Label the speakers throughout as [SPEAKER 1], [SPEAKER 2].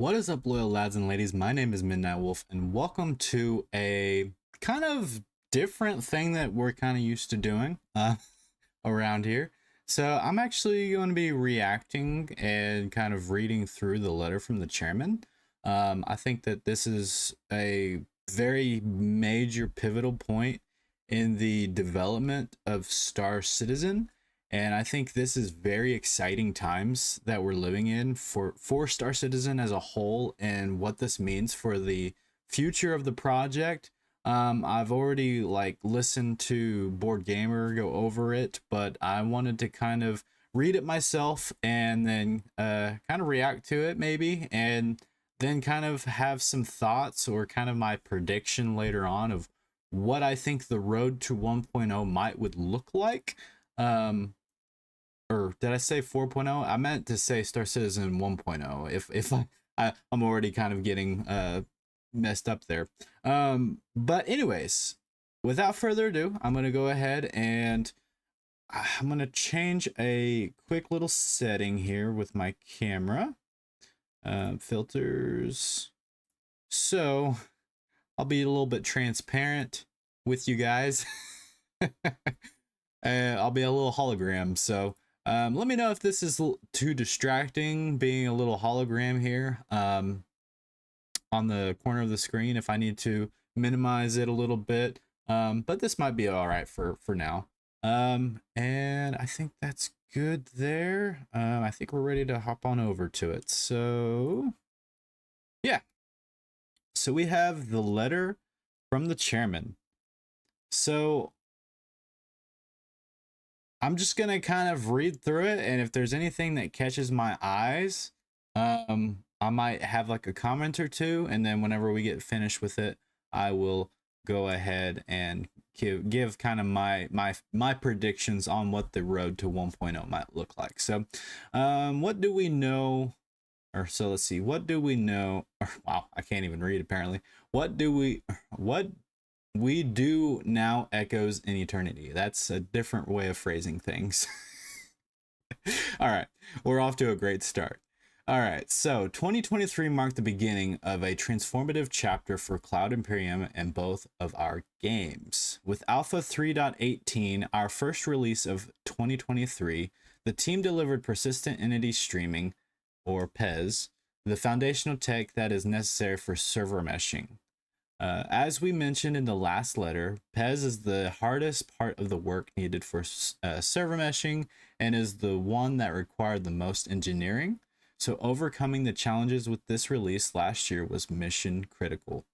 [SPEAKER 1] What is up, loyal lads and ladies? My name is Midnight Wolf, and welcome to a kind of different thing that we're kind of used to doing around here. So, I'm actually going to be reacting and kind of reading through the letter from the chairman. I think that this is a very major pivotal point in the development of Star Citizen, and I think this is very exciting times that we're living in for Star Citizen as a whole, and what this means for the future of the project. I've already listened to Board Gamer go over it, but I wanted to kind of read it myself and then kind of react to it maybe, and then kind of have some thoughts or kind of my prediction later on of what I think the road to 1.0 might would look like. Um, or did I say 4.0? I meant to say Star Citizen 1.0. I'm already kind of getting messed up there. But anyways, without further ado, I'm gonna go ahead and I'm gonna change a quick little setting here with my camera. Filters. So I'll be a little bit transparent with you guys. I'll be a little hologram. So let me know if this is too distracting, being a little hologram here on the corner of the screen, if I need to minimize it a little bit. But this might be all right for now. And I think that's good there. I think we're ready to hop on over to it. So yeah. So we have the letter from the chairman. So I'm just gonna kind of read through it, and if there's anything that catches my eyes, I might have like a comment or two, and then whenever we get finished with it, I will go ahead and give kind of my predictions on what the road to 1.0 might look like. So, what do we know? Or so let's see. What do we know? Or, wow, I can't even read apparently. What we do now echoes in eternity. That's a different way of phrasing things. All right, we're off to a great start. All right, so 2023 marked the beginning of a transformative chapter for Cloud Imperium and both of our games. With Alpha 3.18, our first release of 2023, the team delivered persistent entity streaming, or PES, the foundational tech that is necessary for server meshing. As we mentioned in the last letter, PES is the hardest part of the work needed for server meshing and is the one that required the most engineering. So overcoming the challenges with this release last year was mission critical.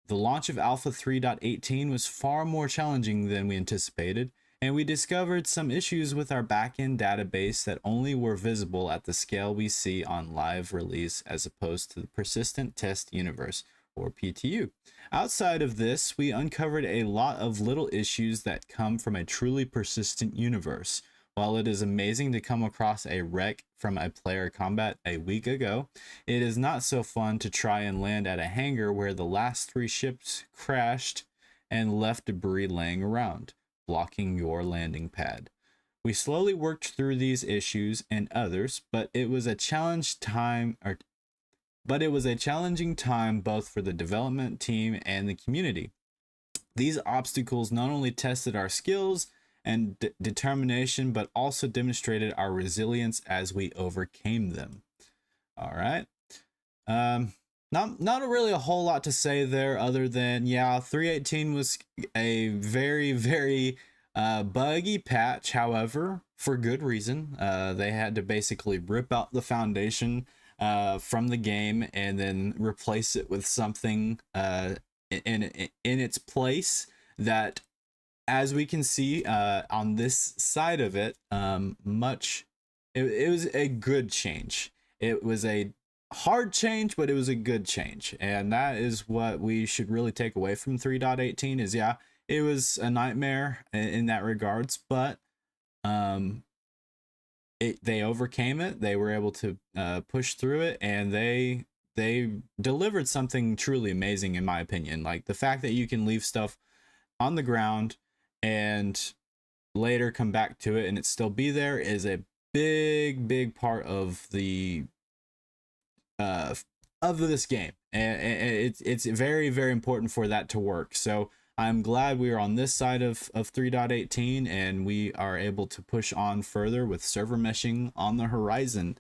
[SPEAKER 1] The launch of Alpha 3.18 was far more challenging than we anticipated, and we discovered some issues with our backend database that only were visible at the scale we see on live release as opposed to the persistent test universe, or PTU. Outside of this, we uncovered a lot of little issues that come from a truly persistent universe. While it is amazing to come across a wreck from a player combat a week ago, it is not so fun to try and land at a hangar where the last 3 ships crashed and left debris laying around, blocking your landing pad. We slowly worked through these issues and others, but it was a challenging time both for the development team and the community. These obstacles not only tested our skills and determination, but also demonstrated our resilience as we overcame them. All right. Not really a whole lot to say there other than, yeah, 3.18 was a very buggy patch. However, for good reason. They had to basically rip out the foundation from the game and then replace it with something in its place that, as we can see on this side of it, it was a good change. It was a hard change, but it was a good change, and that is what we should really take away from 3.18 is, yeah, it was a nightmare in that regards, but they overcame it. They were able to push through it, and they delivered something truly amazing, in my opinion. Like the fact that you can leave stuff on the ground and later come back to it and it still be there is a big part of the of this game, and it's very, very important for that to work. So I'm glad we are on this side of 3.18, and we are able to push on further with server meshing on the horizon.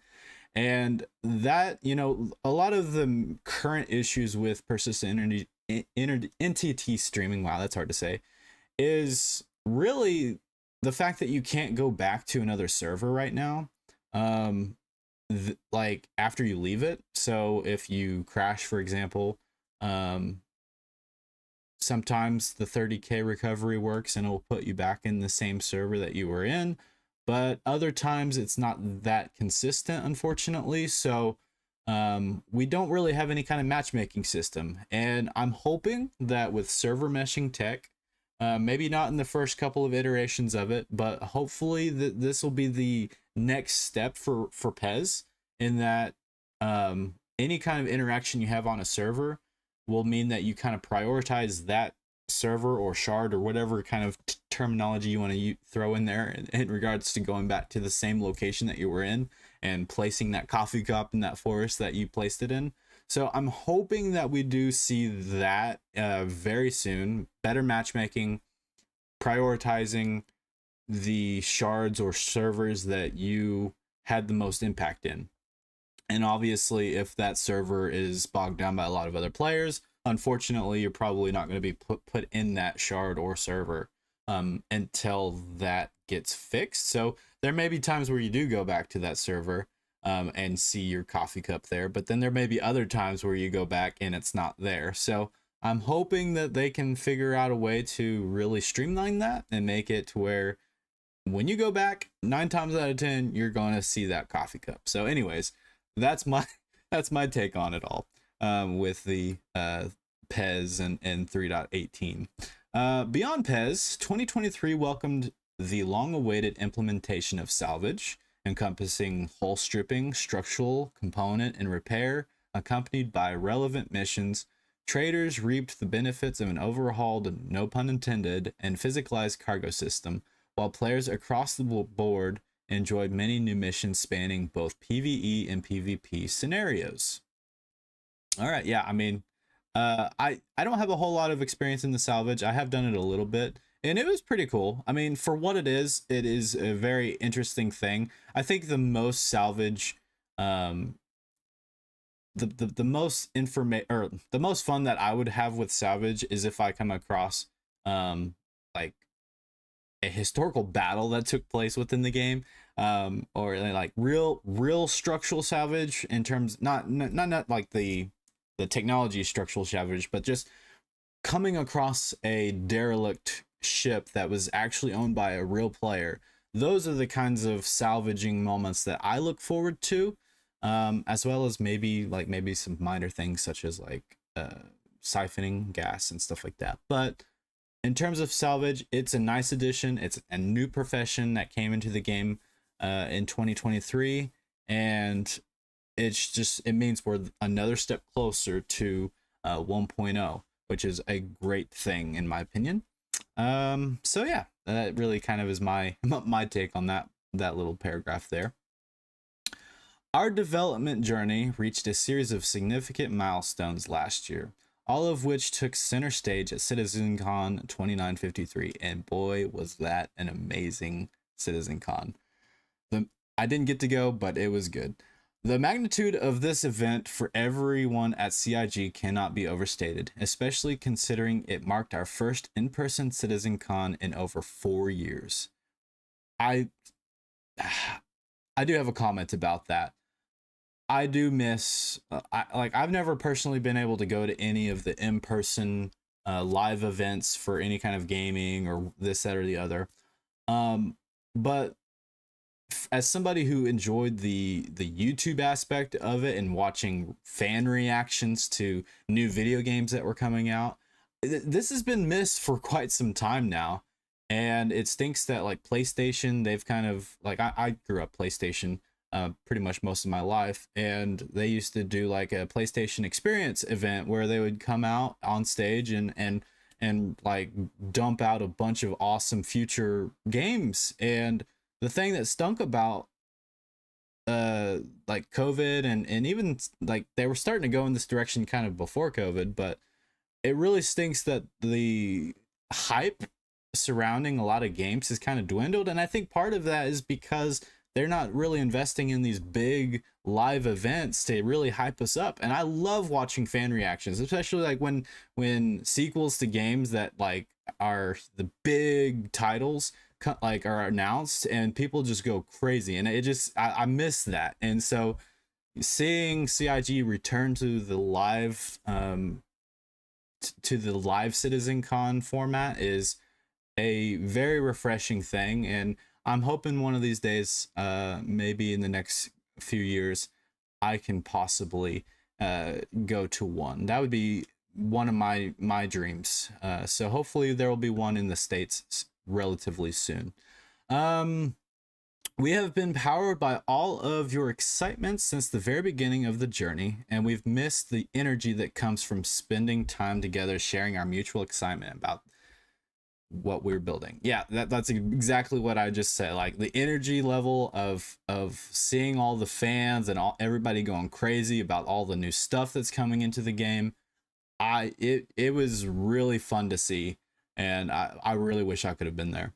[SPEAKER 1] And that, a lot of the current issues with persistent entity streaming, wow, that's hard to say, is really the fact that you can't go back to another server right now. Like after you leave it. So if you crash, for example, sometimes the 30K recovery works and it will put you back in the same server that you were in, but other times it's not that consistent, unfortunately. So we don't really have any kind of matchmaking system, and I'm hoping that with server meshing tech, maybe not in the first couple of iterations of it, but hopefully this will be the next step for PES, in that any kind of interaction you have on a server will mean that you kind of prioritize that server or shard or whatever kind of terminology you want to throw in there in regards to going back to the same location that you were in and placing that coffee cup in that forest that you placed it in. So I'm hoping that we do see that very soon. Better matchmaking, prioritizing the shards or servers that you had the most impact in. And obviously, if that server is bogged down by a lot of other players, unfortunately, you're probably not going to be put in that shard or server until that gets fixed. So there may be times where you do go back to that server and see your coffee cup there, but then there may be other times where you go back and it's not there. So I'm hoping that they can figure out a way to really streamline that and make it to where when you go back, 9 times out of 10, you're going to see that coffee cup. So anyways, that's my take on it all with the PES and 3.18. Beyond PES, 2023 welcomed the long-awaited implementation of salvage, encompassing hull stripping, structural, component, and repair, accompanied by relevant missions. Traders reaped the benefits of an overhauled, no pun intended, and physicalized cargo system, while players across the board enjoyed many new missions spanning both PvE and PvP scenarios. All right, yeah, I mean, I don't have a whole lot of experience in the salvage. I have done it a little bit, and it was pretty cool. I mean, for what it is a very interesting thing. I think the most salvage, the most or the most fun that I would have with salvage is if I come across like a historical battle that took place within the game, or like real structural salvage, in terms not like the technology structural salvage, but just coming across a derelict ship that was actually owned by a real player. Those are the kinds of salvaging moments that I look forward to, as well as maybe some minor things such as like siphoning gas and stuff like that. But in terms of salvage, it's a nice addition. It's a new profession that came into the game in 2023, and it means we're another step closer to 1.0, which is a great thing in my opinion. So yeah, that really kind of is my take on that little paragraph there. Our development journey reached a series of significant milestones last year, all of which took center stage at CitizenCon 2953, and boy, was that an amazing CitizenCon. I didn't get to go, but it was good. The magnitude of this event for everyone at CIG cannot be overstated, especially considering it marked our first in-person CitizenCon in over 4 years. I do have a comment about that. I do miss, I've never personally been able to go to any of the in-person live events for any kind of gaming or this, that, or the other. But as somebody who enjoyed the YouTube aspect of it and watching fan reactions to new video games that were coming out, this has been missed for quite some time now. And it stinks that like PlayStation, they've kind of like, I grew up PlayStation pretty much most of my life, and they used to do like a PlayStation Experience event where they would come out on stage and like dump out a bunch of awesome future games. And the thing that stunk about like COVID and even like they were starting to go in this direction kind of before COVID, but it really stinks that the hype surrounding a lot of games has kind of dwindled. And I think part of that is because they're not really investing in these big live events to really hype us up. And I love watching fan reactions, especially like when sequels to games that like are the big titles like are announced and people just go crazy. And it just I miss that. And so seeing CIG return to the live Citizen Con format is a very refreshing thing, and I'm hoping one of these days, maybe in the next few years, I can possibly go to one. That would be one of my dreams. So hopefully there will be one in the States relatively soon. We have been powered by all of your excitement since the very beginning of the journey, and we've missed the energy that comes from spending time together, sharing our mutual excitement about what we're building. Yeah, that's exactly what I just said. Like the energy level of seeing all the fans and everybody going crazy about all the new stuff that's coming into the game. It was really fun to see, and I really wish I could have been there.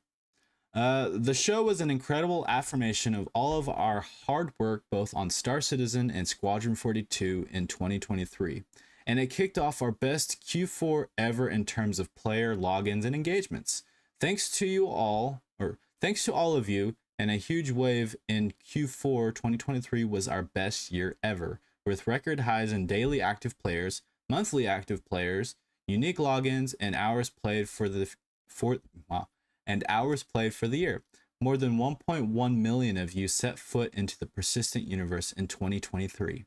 [SPEAKER 1] The show was an incredible affirmation of all of our hard work, both on Star Citizen and Squadron 42 in 2023. And it kicked off our best Q4 ever in terms of player logins and engagements. Thanks to all of you, and a huge wave in Q4 2023 was our best year ever, with record highs in daily active players, monthly active players, unique logins, and hours played for the year. More than 1.1 million of you set foot into the persistent universe in 2023.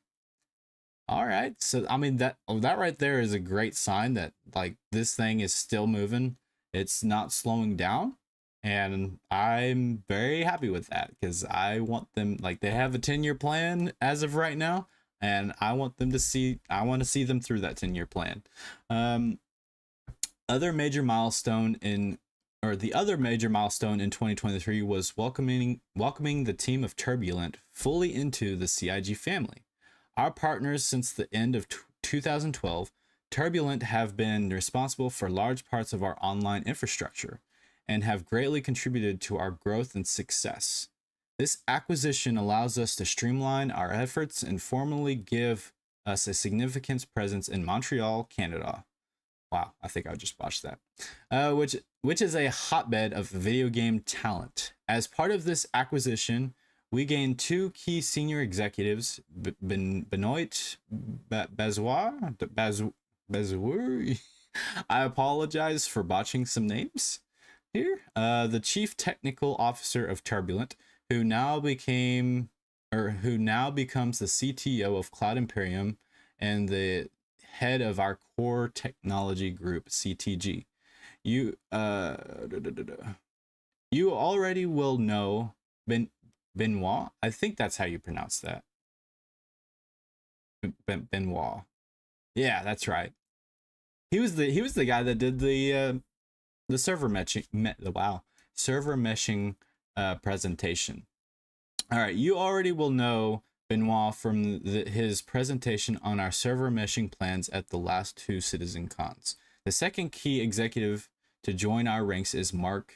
[SPEAKER 1] All right, so I mean that right there is a great sign that like this thing is still moving. It's not slowing down, and I'm very happy with that because I want them, like, they have a 10-year plan as of right now, and I want to see them through that 10-year plan. The other major milestone in 2023 was welcoming the team of Turbulent fully into the CIG family. Our partners since the end of 2012, Turbulent have been responsible for large parts of our online infrastructure and have greatly contributed to our growth and success. This acquisition allows us to streamline our efforts and formally give us a significant presence in Montreal, Canada. Wow, I think I just botched that. Which is a hotbed of video game talent. As part of this acquisition, we gained two key senior executives, Benoit Bazour. I apologize for botching some names here. The chief technical officer of Turbulent, who now becomes the CTO of Cloud Imperium and the head of our core technology group, CTG. You already will know Benoit. I think that's how you pronounce that. Benoit. Yeah, that's right. He was the guy that did the server meshing presentation. All right, you already will know Benoit from his presentation on our server meshing plans at the last two Citizen Cons. The second key executive to join our ranks is Mark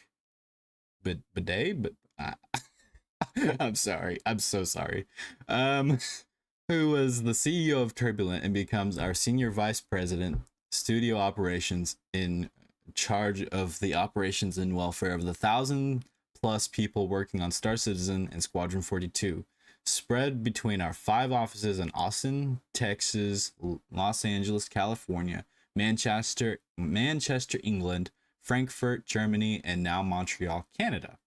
[SPEAKER 1] Bidet, but I'm sorry. I'm so sorry. Who was the CEO of Turbulent and becomes our senior vice president, studio operations, in charge of the operations and welfare of the 1,000+ people working on Star Citizen and Squadron 42, spread between our 5 offices in Austin, Texas, Los Angeles, California, Manchester, England, Frankfurt, Germany, and now Montreal, Canada.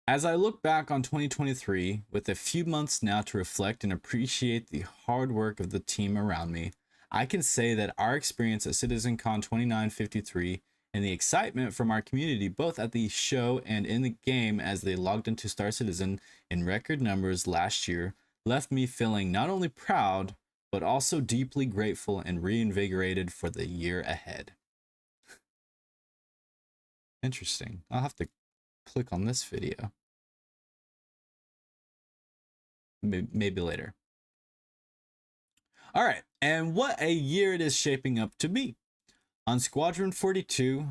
[SPEAKER 1] As I look back on 2023, with a few months now to reflect and appreciate the hard work of the team around me, I can say that our experience at CitizenCon 2953 and the excitement from our community, both at the show and in the game as they logged into Star Citizen in record numbers last year, left me feeling not only proud, but also deeply grateful and reinvigorated for the year ahead. Interesting. I'll have to click on this video. maybe later. All right, and what a year it is shaping up to be. On Squadron 42,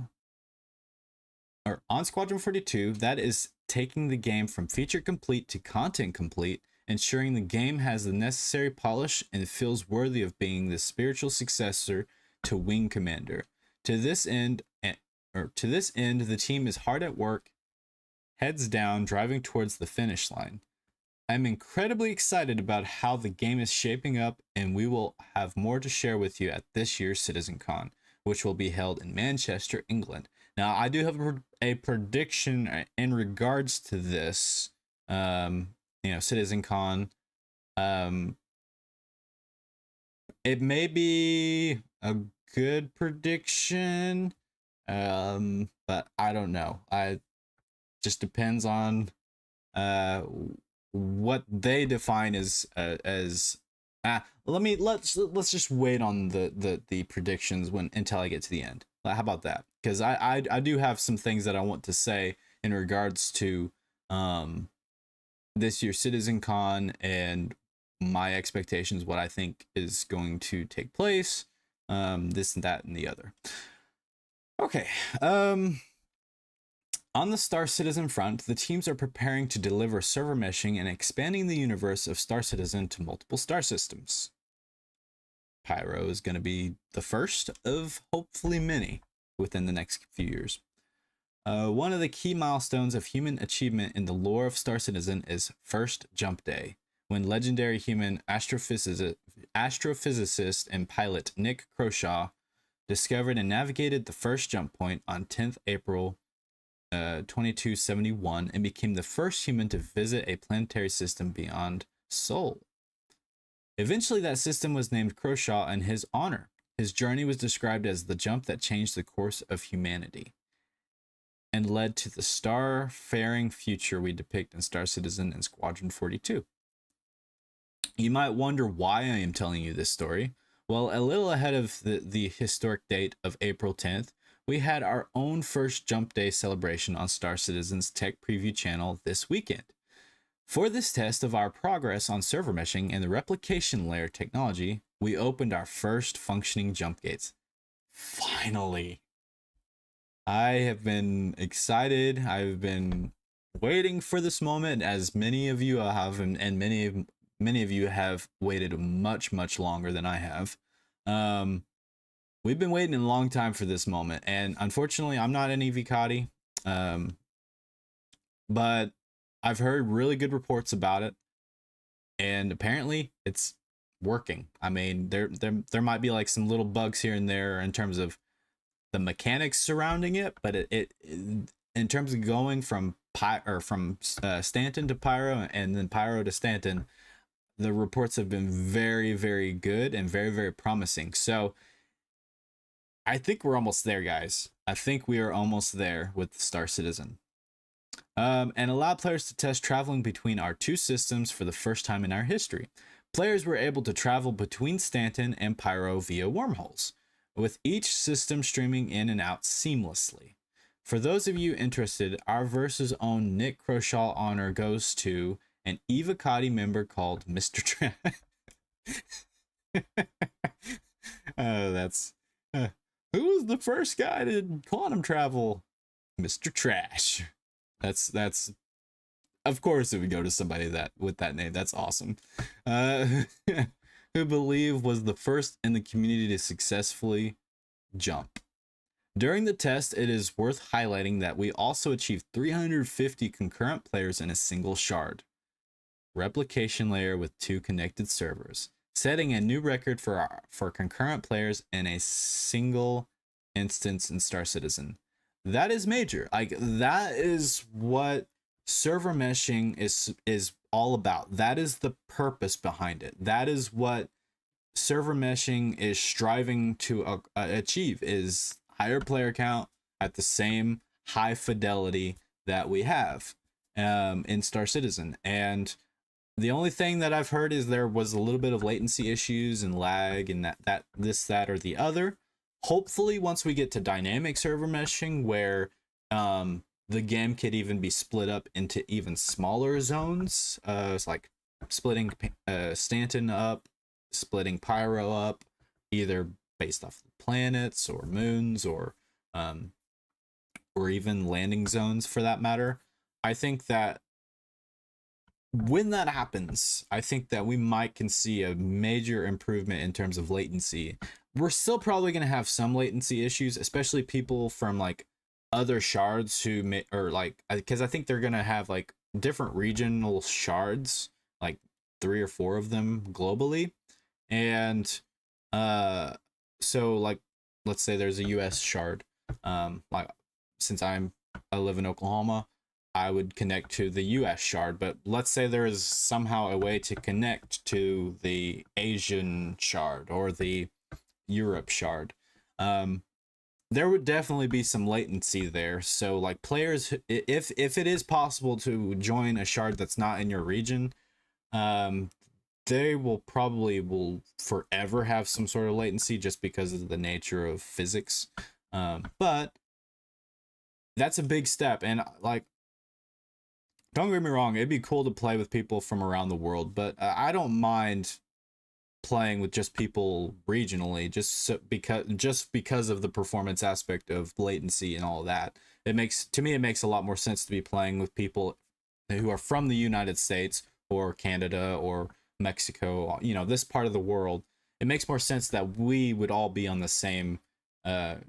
[SPEAKER 1] that is taking the game from feature complete to content complete, ensuring the game has the necessary polish and feels worthy of being the spiritual successor to Wing Commander. To this end, the team is hard at work, heads down, driving towards the finish line. I'm incredibly excited about how the game is shaping up, and we will have more to share with you at this year's CitizenCon, which will be held in Manchester, England. Now, I do have a prediction in regards to this, CitizenCon. It may be a good prediction, but I don't know. I just depends on what they define as let's just wait on the predictions until I get to the end. How about that? Because I do have some things that I want to say in regards to this year's CitizenCon and my expectations, what I think is going to take place, this and that and the other. Okay. On the Star Citizen front, the teams are preparing to deliver server meshing and expanding the universe of Star Citizen to multiple star systems. Pyro is going to be the first of hopefully many within the next few years. One of the key milestones of human achievement in the lore of Star Citizen is First Jump Day, when legendary human astrophysicist and pilot Nick Croshaw discovered and navigated the first jump point on 10th April 2271 and became the first human to visit a planetary system beyond Sol. Eventually, that system was named Croshaw in his honor. His journey was described as the jump that changed the course of humanity and led to the star-faring future we depict in Star Citizen and Squadron 42. You might wonder why I am telling you this story. Well, a little ahead of the historic date of April 10th, we had our own first Jump Day celebration on Star Citizen's Tech Preview channel this weekend. For this test of our progress on server meshing and the replication layer technology, we opened our first functioning jump gates. Finally! I have been excited. I've been waiting for this moment, as many of you have, and many of you have waited much, much longer than I have. We've been waiting a long time for this moment, and unfortunately, I'm not an Evocati, but I've heard really good reports about it, and apparently, it's working. I mean, there might be like some little bugs here and there in terms of the mechanics surrounding it, but it in terms of going from Stanton to Pyro and then Pyro to Stanton, the reports have been very, very good and very, very promising. So I think we're almost there, guys. I think we are almost there with Star Citizen. And allow players to test traveling between our two systems for the first time in our history. Players were able to travel between Stanton and Pyro via wormholes, with each system streaming in and out seamlessly. For those of you interested, our Versus' own Nick Croshaw honor goes to an Evocati member called Mr. Trash. Who was the first guy to quantum travel? Mr. Trash. That's of course it would go to somebody with that name. That's awesome. Who believe was the first in the community to successfully jump. During the test, it is worth highlighting that we also achieved 350 concurrent players in a single shard replication layer with 2 connected servers, setting a new record for concurrent players in a single instance in Star Citizen. That is major. Like, that is what server meshing is all about. That is the purpose behind it. That is what server meshing is striving to achieve, is higher player count at the same high fidelity that we have in Star Citizen. And the only thing that I've heard is there was a little bit of latency issues and lag and that or the other. Hopefully, once we get to dynamic server meshing, where the game could even be split up into even smaller zones, it's like splitting Stanton up, splitting Pyro up, either based off the planets or moons um, or even landing zones for that matter. I think that when that happens, I think that we might can see a major improvement in terms of latency. We're still probably going to have some latency issues, especially people from like other shards who may, or like, because I think they're going to have like different regional shards, like 3 or 4 of them globally. And so like, let's say there's a US shard. Like since I live in Oklahoma, I would connect to the US shard, but let's say there is somehow a way to connect to the Asian shard or the Europe shard. There would definitely be some latency there. So like players, if it is possible to join a shard that's not in your region, they will forever have some sort of latency just because of the nature of physics. But that's a big step, and like, don't get me wrong, it'd be cool to play with people from around the world, but I don't mind playing with just people regionally, just because of the performance aspect of latency and all that. It makes a lot more sense to be playing with people who are from the United States or Canada or Mexico, this part of the world. It makes more sense that we would all be on the same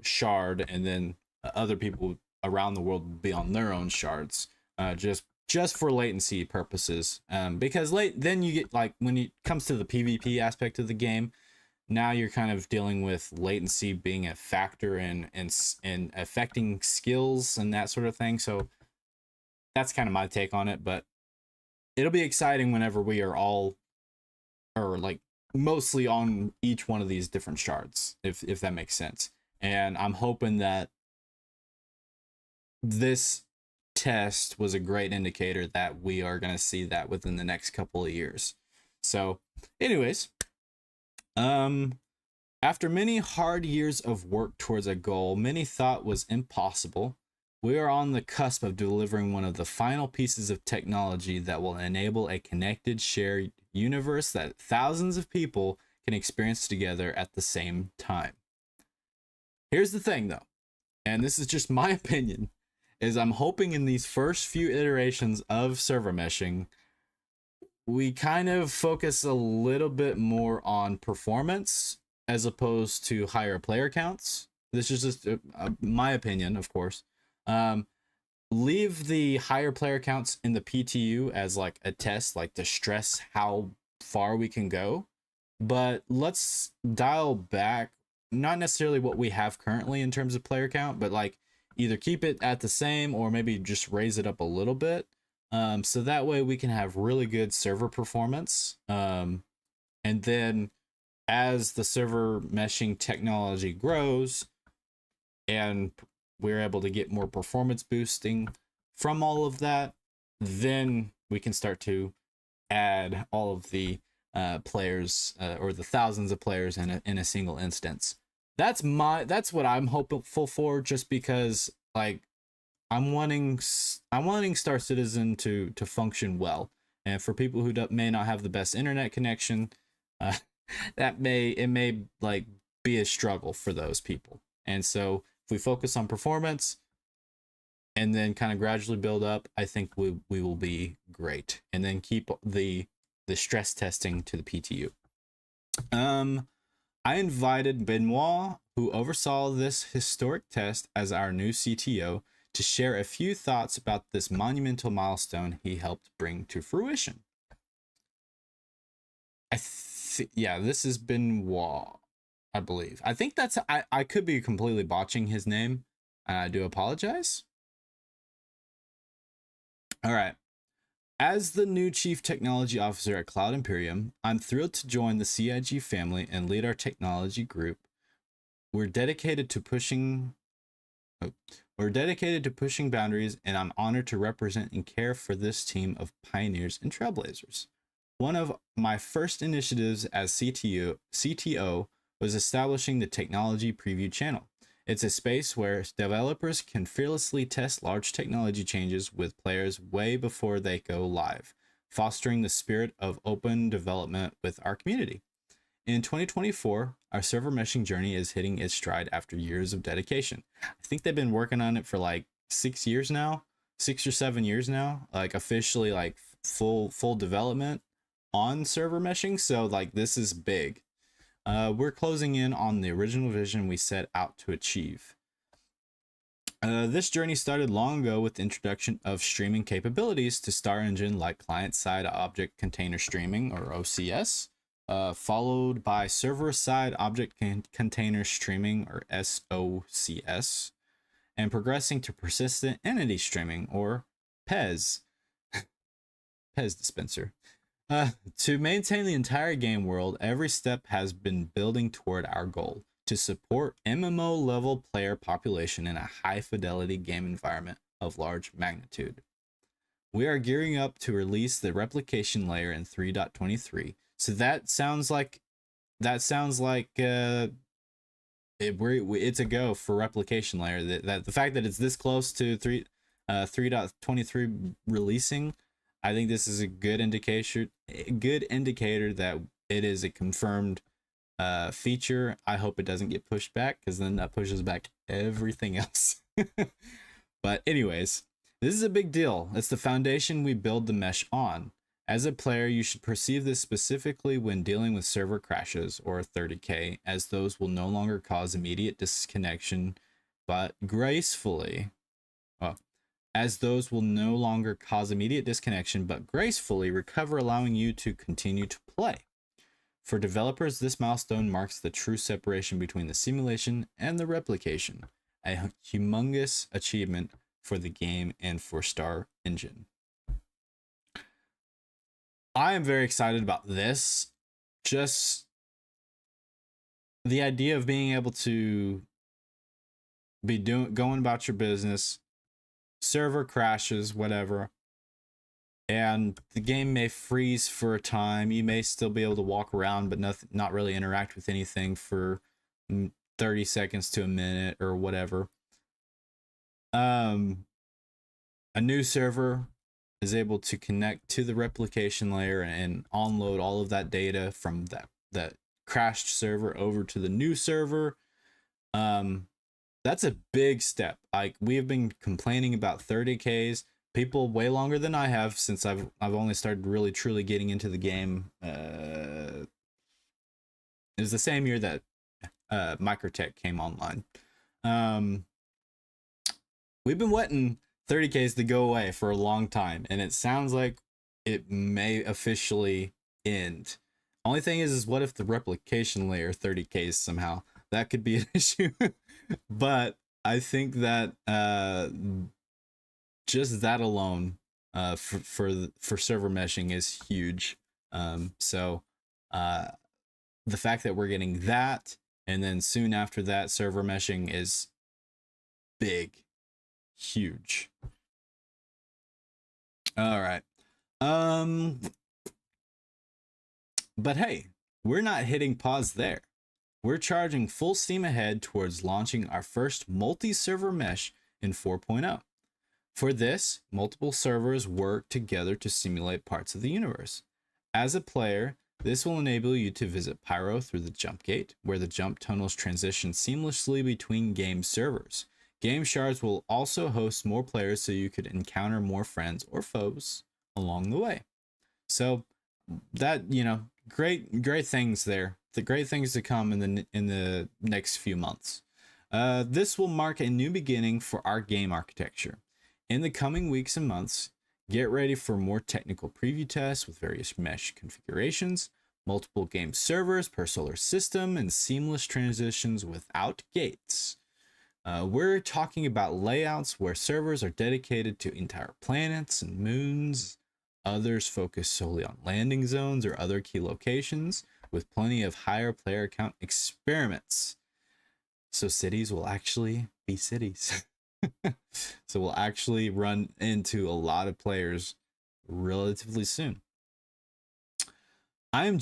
[SPEAKER 1] shard, and then other people around the world would be on their own shards. Just for latency purposes, because then you get like when it comes to the PvP aspect of the game, now you're kind of dealing with latency being a factor in affecting skills and that sort of thing. So that's kind of my take on it, but it'll be exciting whenever we are all, or like mostly on each one of these different shards, if that makes sense. And I'm hoping that this test was a great indicator that we are going to see that within the next couple of years. So anyways, after many hard years of work towards a goal many thought was impossible, we are on the cusp of delivering one of the final pieces of technology that will enable a connected, shared universe that thousands of people can experience together at the same time. Here's the thing though, and this is just my opinion, is I'm hoping in these first few iterations of server meshing, we kind of focus a little bit more on performance as opposed to higher player counts. This is just my opinion, of course. Leave the higher player counts in the PTU as like a test, like to stress how far we can go. But let's dial back, not necessarily what we have currently in terms of player count, but like either keep it at the same or maybe just raise it up a little bit. So that way we can have really good server performance. And then as the server meshing technology grows and we're able to get more performance boosting from all of that, then we can start to add all of the players or the thousands of players in a single instance. That's what I'm hopeful for, just because like I'm wanting Star Citizen to function well, and for people who may not have the best internet connection, it may like be a struggle for those people. And so if we focus on performance and then kind of gradually build up, I think we will be great. And then keep the stress testing to the PTU. I invited Benoit, who oversaw this historic test as our new CTO, to share a few thoughts about this monumental milestone he helped bring to fruition. Yeah, this is Benoit, I believe. I think that's, I could be completely botching his name. I do apologize. All right. As the new Chief Technology Officer at Cloud Imperium, I'm thrilled to join the CIG family and lead our technology group. We're dedicated to pushing boundaries, and I'm honored to represent and care for this team of pioneers and trailblazers. One of my first initiatives as CTO was establishing the Technology Preview channel. It's a space where developers can fearlessly test large technology changes with players way before they go live. fostering the spirit of open development with our community. In 2024, our server meshing journey is hitting its stride after years of dedication. I think they've been working on it for like 6 years now, 6 or 7 years now, like officially like full development on server meshing. So like this is big. We're closing in on the original vision we set out to achieve. This journey started long ago with the introduction of streaming capabilities to StarEngine, like client-side object container streaming, or OCS, followed by server-side object container streaming, or SOCS, and progressing to persistent entity streaming, or PES. PES dispenser. To maintain the entire game world, every step has been building toward our goal to support MMO level player population in a high fidelity game environment of large magnitude. We are gearing up to release the replication layer in 3.23. So that sounds like it's a go for replication layer. That the fact that it's this close to 3.23 releasing, I think this is a good indicator that it is a confirmed feature. I hope it doesn't get pushed back, because then that pushes back everything else. But anyways, this is a big deal. It's the foundation we build the mesh on. As a player, you should perceive this specifically when dealing with server crashes or 30k, as those will no longer cause immediate disconnection, but gracefully recover, allowing you to continue to play. For developers, this milestone marks the true separation between the simulation and the replication, a humongous achievement for the game and for StarEngine. I am very excited about this. Just the idea of being able to be going about your business, server crashes, whatever, and the game may freeze for a time. You may still be able to walk around, but not really interact with anything for 30 seconds to a minute or whatever. A new server is able to connect to the replication layer and onload all of that data from that crashed server over to the new server. That's a big step. Like, we have been complaining about 30Ks. People way longer than I have, since I've only started really truly getting into the game. It was the same year that Microtech came online. We've been waiting 30Ks to go away for a long time, and it sounds like it may officially end. Only thing is what if the replication layer 30Ks somehow? That could be an issue. But I think that just that alone for server meshing is huge. So the fact that we're getting that, and then soon after that server meshing, is big, huge. All right. But hey, we're not hitting pause there. We're charging full steam ahead towards launching our first multi-server mesh in 4.0. For this, multiple servers work together to simulate parts of the universe. As a player, this will enable you to visit Pyro through the jump gate, where the jump tunnels transition seamlessly between game servers. Game Shards will also host more players, so you could encounter more friends or foes along the way. So that, great things there. The great things to come in the next few months. This will mark a new beginning for our game architecture. In the coming weeks and months, get ready for more technical preview tests with various mesh configurations, multiple game servers per solar system, and seamless transitions without gates. We're talking about layouts where servers are dedicated to entire planets and moons. Others focus solely on landing zones or other key locations, with plenty of higher player count experiments. So cities will actually be cities. So we'll actually run into a lot of players relatively soon. I am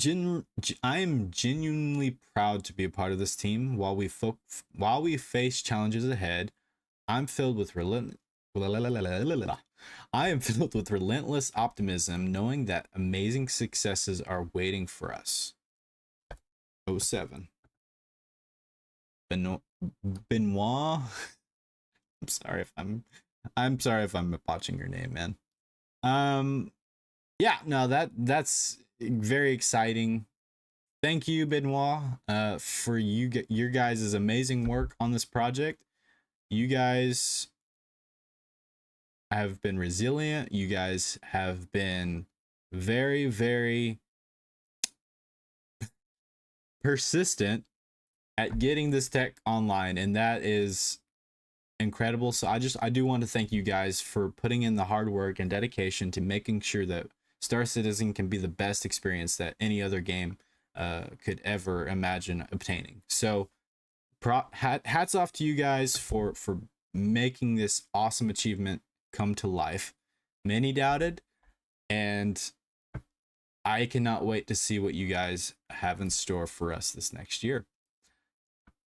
[SPEAKER 1] genuinely proud to be a part of this team. While we face challenges ahead, I'm filled with I am filled with relentless optimism, knowing that amazing successes are waiting for us. 07. Benoit. I'm sorry if I'm botching your name, man. Yeah, no, that's very exciting. Thank you, Benoit, for your guys' amazing work on this project. You guys have been resilient. You guys have been very, very persistent at getting this tech online, and that is incredible. So I do want to thank you guys for putting in the hard work and dedication to making sure that Star Citizen can be the best experience that any other game could ever imagine obtaining. So hats off to you guys for making this awesome achievement come to life. Many doubted, and I cannot wait to see what you guys have in store for us this next year.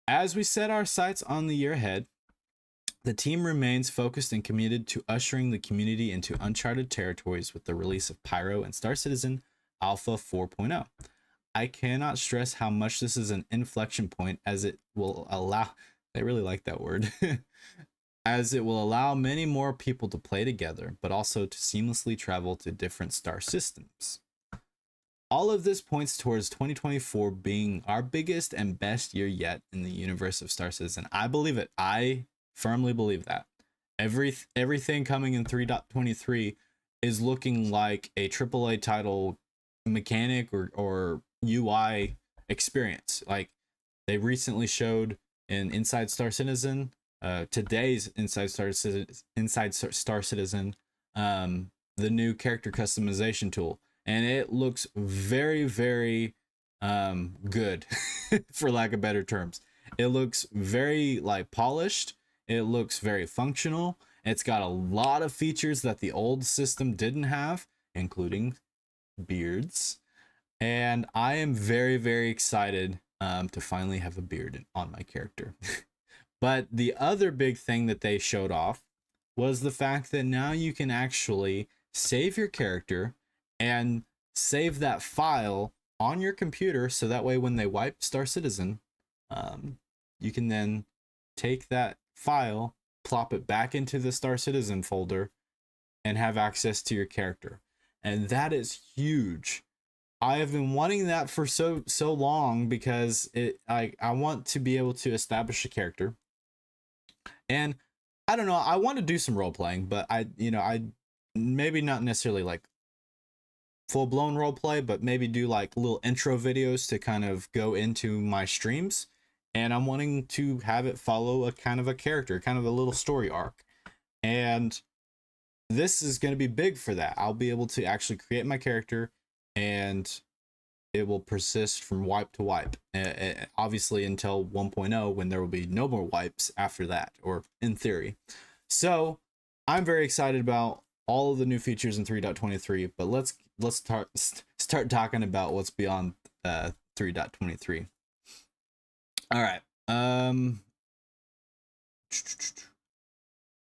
[SPEAKER 1] As we set our sights on the year ahead, the team remains focused and committed to ushering the community into uncharted territories with the release of Pyro and Star Citizen Alpha 4.0. I cannot stress how much this is an inflection point, as it will allow, I really like that word, as it will allow many more people to play together, but also to seamlessly travel to different star systems. All of this points towards 2024 being our biggest and best year yet in the universe of Star Citizen. I believe it. I firmly believe that. Everything coming in 3.23 is looking like a AAA title mechanic or UI experience. Like they recently showed in Inside Star Citizen, today's Inside Star Citizen, the new character customization tool, and it looks very, very good, for lack of better terms. It looks very like polished. It looks very functional. It's got a lot of features that the old system didn't have, including beards. And I am very, very excited to finally have a beard on my character. But the other big thing that they showed off was the fact that now you can actually save your character and save that file on your computer, so that way when they wipe Star Citizen, you can then take that file, plop it back into the Star Citizen folder, and have access to your character. And that is huge. I have been wanting that for so long, because I want to be able to establish a character. And I don't know, I want to do some role playing, but I maybe not necessarily like full-blown role play, but maybe do like little intro videos to kind of go into my streams. And I'm wanting to have it follow a kind of a character, kind of a little story arc. And this is going to be big for that. I'll be able to actually create my character, and it will persist from wipe to wipe, obviously until 1.0, when there will be no more wipes after that, or in theory. So I'm very excited about all of the new features in 3.23, but let's start talking about what's beyond 3.23. All right.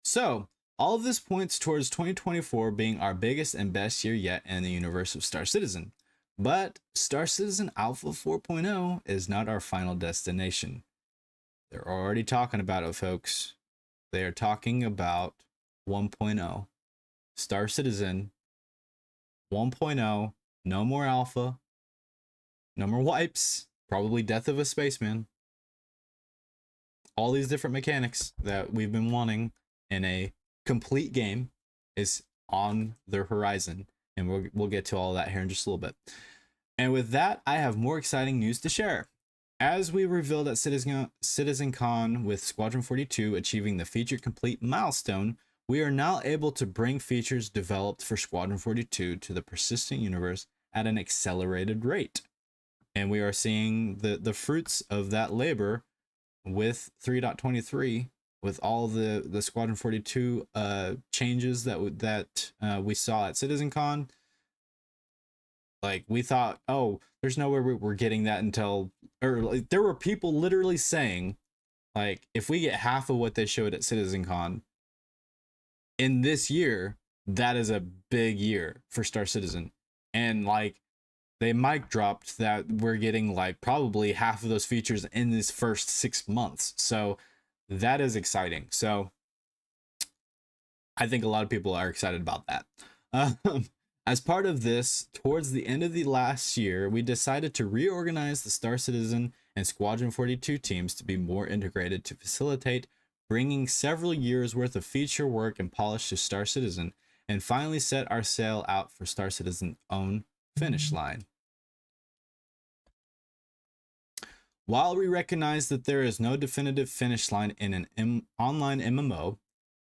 [SPEAKER 1] So all of this points towards 2024 being our biggest and best year yet in the universe of Star Citizen. But Star Citizen Alpha 4.0 is not our final destination. They're already talking about it, folks. They are talking about 1.0. Star Citizen 1.0. No more alpha. No more wipes. Probably death of a spaceman. All these different mechanics that we've been wanting in a complete game is on the horizon, and we'll get to all that here in just a little bit. And with that, I have more exciting news to share. As we revealed at CitizenCon with Squadron 42 achieving the feature complete milestone, we are now able to bring features developed for Squadron 42 to the persistent universe at an accelerated rate. And we are seeing the fruits of that labor with 3.23, with all the Squadron 42 changes that we saw at CitizenCon. Like, we thought, oh, there's no way we're getting that until, or like, there were people literally saying, like, if we get half of what they showed at CitizenCon in this year, that is a big year for Star Citizen. And like they mic dropped that we're getting like probably half of those features in this first 6 months. So that is exciting. So I think a lot of people are excited about that. As part of this, towards the end of the last year, we decided to reorganize the Star Citizen and Squadron 42 teams to be more integrated to facilitate bringing several years worth of feature work and polish to Star Citizen, and finally set our sail out for Star Citizen's own finish line. While we recognize that there is no definitive finish line in an online MMO,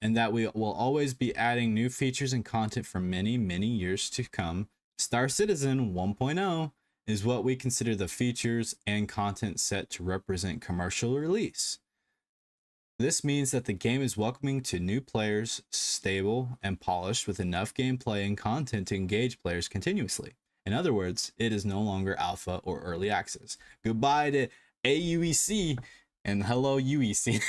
[SPEAKER 1] and that we will always be adding new features and content for many, many years to come, Star Citizen 1.0 is what we consider the features and content set to represent commercial release. This means that the game is welcoming to new players, stable and polished with enough gameplay and content to engage players continuously. In other words, it is no longer alpha or early access. Goodbye to AUEC and hello UEC.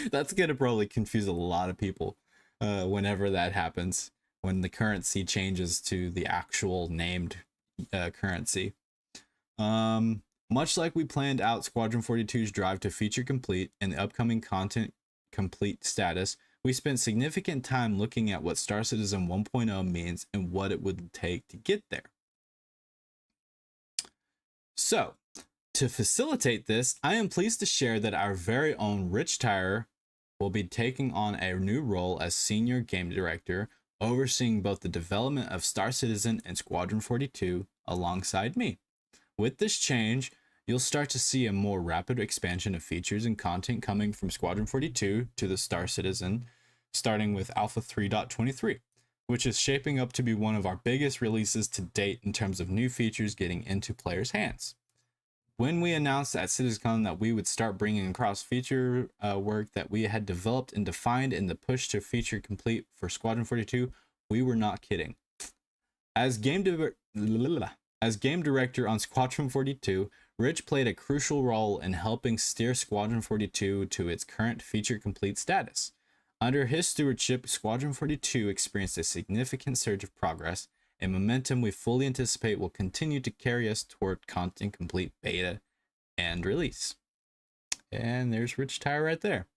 [SPEAKER 1] That's going to probably confuse a lot of people whenever that happens, when the currency changes to the actual named currency. Much like we planned out Squadron 42's drive to feature complete and the upcoming content complete status, we spent significant time looking at what Star Citizen 1.0 means and what it would take to get there. So, to facilitate this, I am pleased to share that our very own Rich Tyrer will be taking on a new role as Senior Game Director, overseeing both the development of Star Citizen and Squadron 42 alongside me. With this change, you'll start to see a more rapid expansion of features and content coming from Squadron 42 to the Star Citizen, starting with Alpha 3.23, which is shaping up to be one of our biggest releases to date in terms of new features getting into players' hands. When we announced at CitizenCon that we would start bringing across feature work that we had developed and defined in the push to feature complete for Squadron 42, we were not kidding. As game director on Squadron 42, Rich played a crucial role in helping steer Squadron 42 to its current feature complete status. Under his stewardship, Squadron 42 experienced a significant surge of progress and momentum we fully anticipate will continue to carry us toward content complete beta and release. And there's Rich Tyrer right there.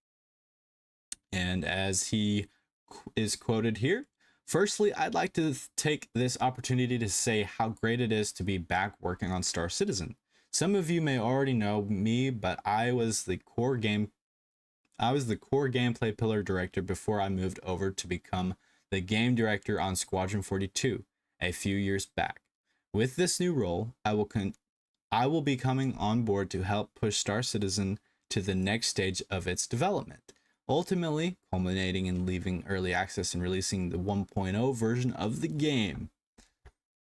[SPEAKER 1] And as he is quoted here, firstly, I'd like to take this opportunity to say how great it is to be back working on Star Citizen. Some of you may already know me, but I was the core gameplay pillar director before I moved over to become the game director on Squadron 42 a few years back. With this new role, I will be coming on board to help push Star Citizen to the next stage of its development, ultimately culminating in leaving early access and releasing the 1.0 version of the game.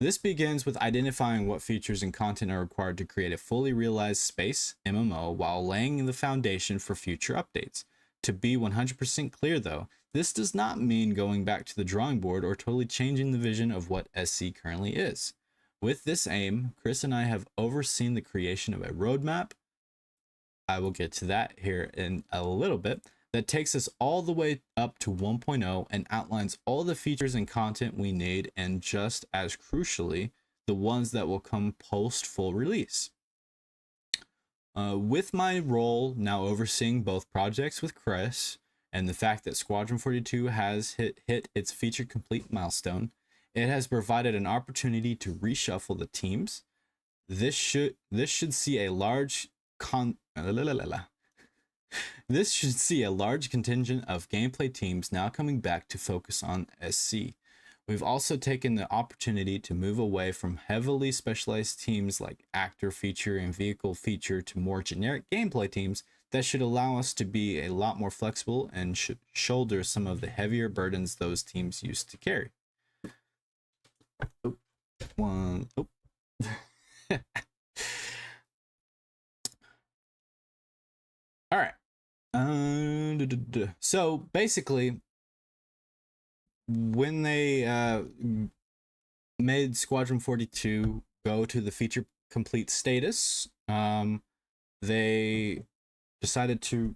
[SPEAKER 1] This begins with identifying what features and content are required to create a fully realized space MMO while laying the foundation for future updates. To be 100% clear though, this does not mean going back to the drawing board or totally changing the vision of what SC currently is. With this aim, Chris and I have overseen the creation of a roadmap, I will get to that here in a little bit, that takes us all the way up to 1.0 and outlines all the features and content we need, and just as crucially, the ones that will come post full release. With my role now overseeing both projects with Chris, and the fact that Squadron 42 has hit its feature complete milestone, it has provided an opportunity to reshuffle the teams. This should see a large This should see a large contingent of gameplay teams now coming back to focus on SC. We've also taken the opportunity to move away from heavily specialized teams like actor feature and vehicle feature to more generic gameplay teams that should allow us to be a lot more flexible and shoulder some of the heavier burdens those teams used to carry. All right. So basically, when they made Squadron 42 go to the feature complete status, they decided to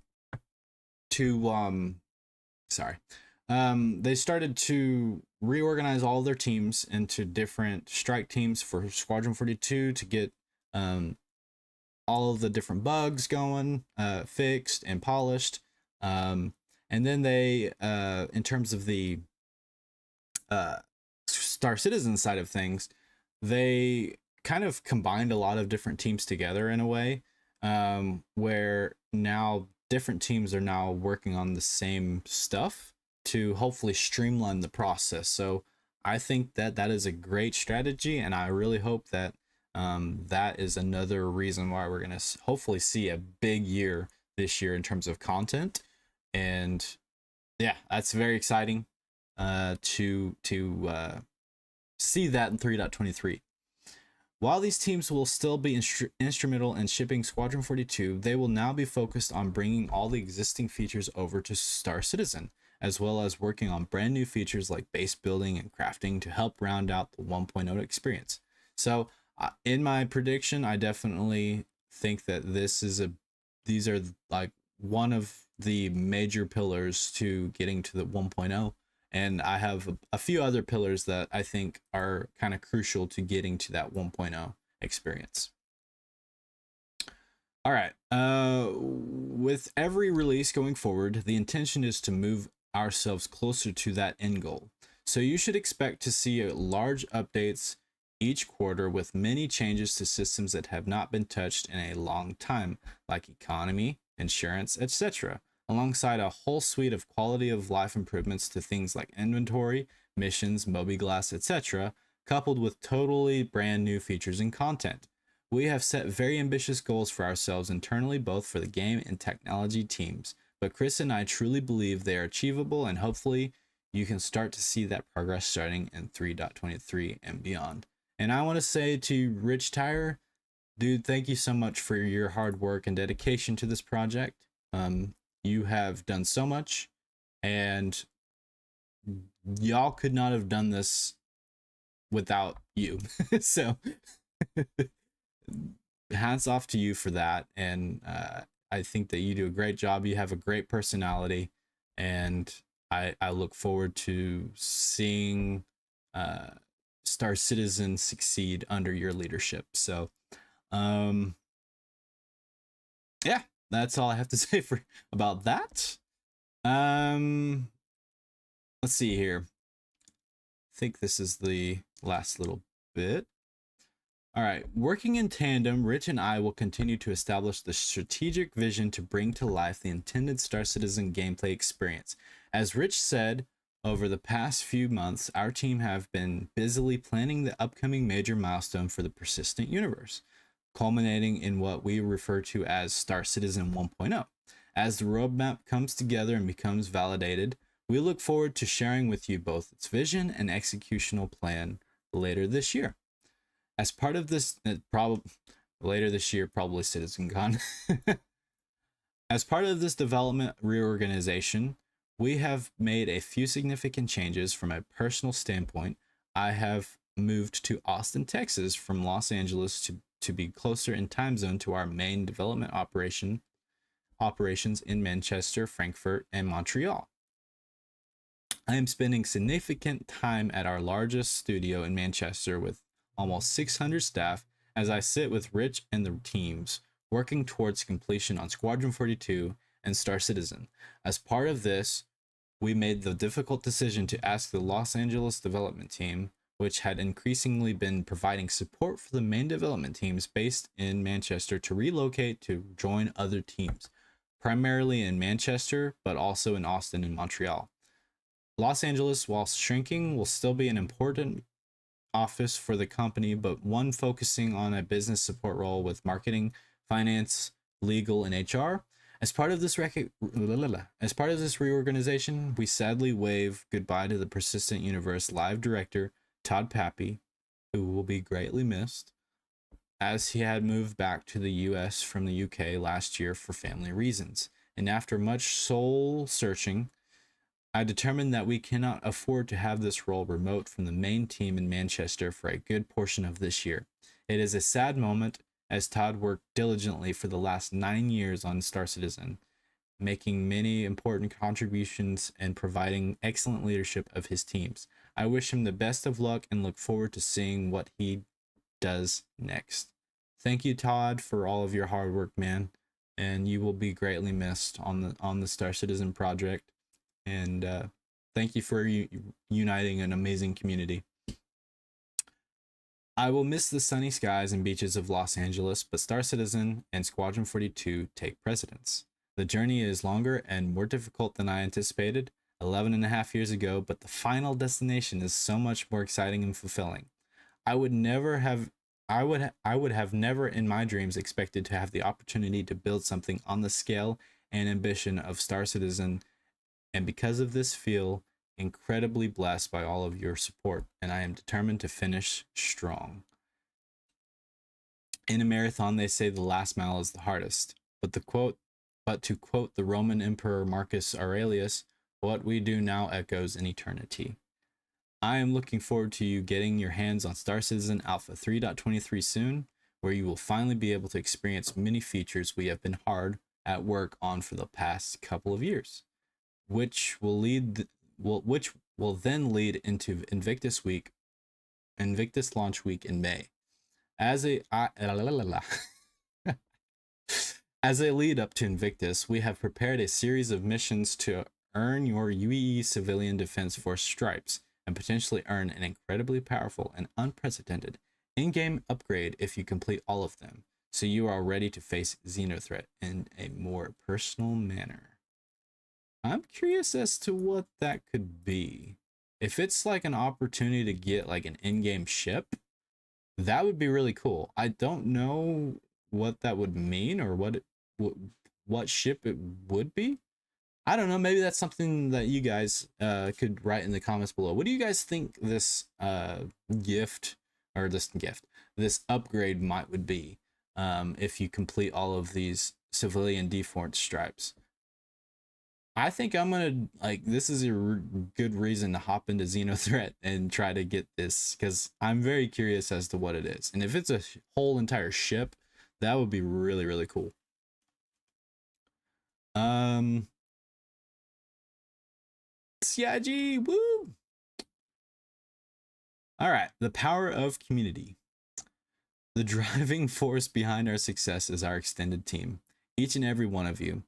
[SPEAKER 1] they started to reorganize all their teams into different strike teams for Squadron 42 to get um, all of the different bugs going, fixed and polished. And then they, in terms of the Star Citizen side of things, they kind of combined a lot of different teams together in a way, where now different teams are now working on the same stuff to hopefully streamline the process. So I think that that is a great strategy, and I really hope that that is another reason why we're going to hopefully see a big year this year in terms of content. And yeah, that's very exciting to see that in 3.23. While these teams will still be instrumental in shipping Squadron 42, they will now be focused on bringing all the existing features over to Star Citizen, as well as working on brand new features like base building and crafting to help round out the 1.0 experience. So, in my prediction, I definitely think that these are like one of the major pillars to getting to the 1.0. And I have a few other pillars that I think are kind of crucial to getting to that 1.0 experience. All right. With every release going forward, the intention is to move ourselves closer to that end goal. So you should expect to see large updates each quarter with many changes to systems that have not been touched in a long time, like economy, insurance, etc., alongside a whole suite of quality of life improvements to things like inventory, missions, mobiGlas, etc., coupled with totally brand new features and content. We have set very ambitious goals for ourselves internally, both for the game and technology teams, but Chris and I truly believe they are achievable, and hopefully you can start to see that progress starting in 3.23 and beyond. And I want to say to Rich Tyre, dude, thank you so much for your hard work and dedication to this project. You have done so much, and y'all could not have done this without you. So hats off to you for that. And I think that you do a great job. You have a great personality, and I look forward to seeing Star Citizen succeed under your leadership. So yeah, that's all I have to say for about that. Let's see here. I think this is the last little bit. All right, working in tandem, Rich and I will continue to establish the strategic vision to bring to life the intended Star Citizen gameplay experience. As Rich said, over the past few months, our team have been busily planning the upcoming major milestone for the persistent universe, culminating in what we refer to as Star Citizen 1.0. As the roadmap comes together and becomes validated, we look forward to sharing with you both its vision and executional plan later this year. As part of this, later this year, probably CitizenCon. As part of this development reorganization, we have made a few significant changes from a personal standpoint. I have moved to Austin, Texas from Los Angeles to be closer in time zone to our main development operations in Manchester, Frankfurt, and Montreal. I am spending significant time at our largest studio in Manchester with almost 600 staff as I sit with Rich and the teams working towards completion on Squadron 42 and Star Citizen. As part of this, we made the difficult decision to ask the Los Angeles development team, which had increasingly been providing support for the main development teams based in Manchester, to relocate to join other teams, primarily in Manchester, but also in Austin and Montreal. Los Angeles, while shrinking, will still be an important office for the company, but one focusing on a business support role with marketing, finance, legal, and HR. As part of this reorganization, we sadly wave goodbye to the Persistent Universe live director Todd Pappy, who will be greatly missed, as he had moved back to the US from the UK last year for family reasons. And after much soul searching, I determined that we cannot afford to have this role remote from the main team in Manchester for a good portion of this year. It is a sad moment, as Todd worked diligently for the last 9 years on Star Citizen, making many important contributions and providing excellent leadership of his teams. I wish him the best of luck and look forward to seeing what he does next. Thank you, Todd, for all of your hard work, man, and you will be greatly missed on the Star Citizen project. And thank you for uniting an amazing community. I will miss the sunny skies and beaches of Los Angeles, but Star Citizen and Squadron 42 take precedence. The journey is longer and more difficult than I anticipated 11 and a half years ago, but the final destination is so much more exciting and fulfilling. I would have never in my dreams expected to have the opportunity to build something on the scale and ambition of Star Citizen, and because of this feel incredibly blessed by all of your support, and I am determined to finish strong. In a marathon, they say the last mile is the hardest, but to quote the Roman Emperor Marcus Aurelius, what we do now echoes in eternity. I am looking forward to you getting your hands on Star Citizen Alpha 3.23 soon, where you will finally be able to experience many features we have been hard at work on for the past couple of years, which will then lead into Invictus launch week in May. As a lead up to Invictus, we have prepared a series of missions to earn your UEE Civilian Defense Force stripes and potentially earn an incredibly powerful and unprecedented in-game upgrade if you complete all of them, so you are ready to face Xenothreat in a more personal manner. I'm curious as to what that could be. If it's like an opportunity to get like an in-game ship, that would be really cool. I don't know what that would mean or what ship it would be. I don't know. Maybe that's something that you guys could write in the comments below. What do you guys think this this upgrade would be if you complete all of these civilian default stripes? I think I'm gonna this is a good reason to hop into Xenothreat and try to get this, because I'm very curious as to what it is. And if it's a whole entire ship, that would be really, really cool. CIG, woo! All right, the power of community. The driving force behind our success is our extended team, each and every one of you.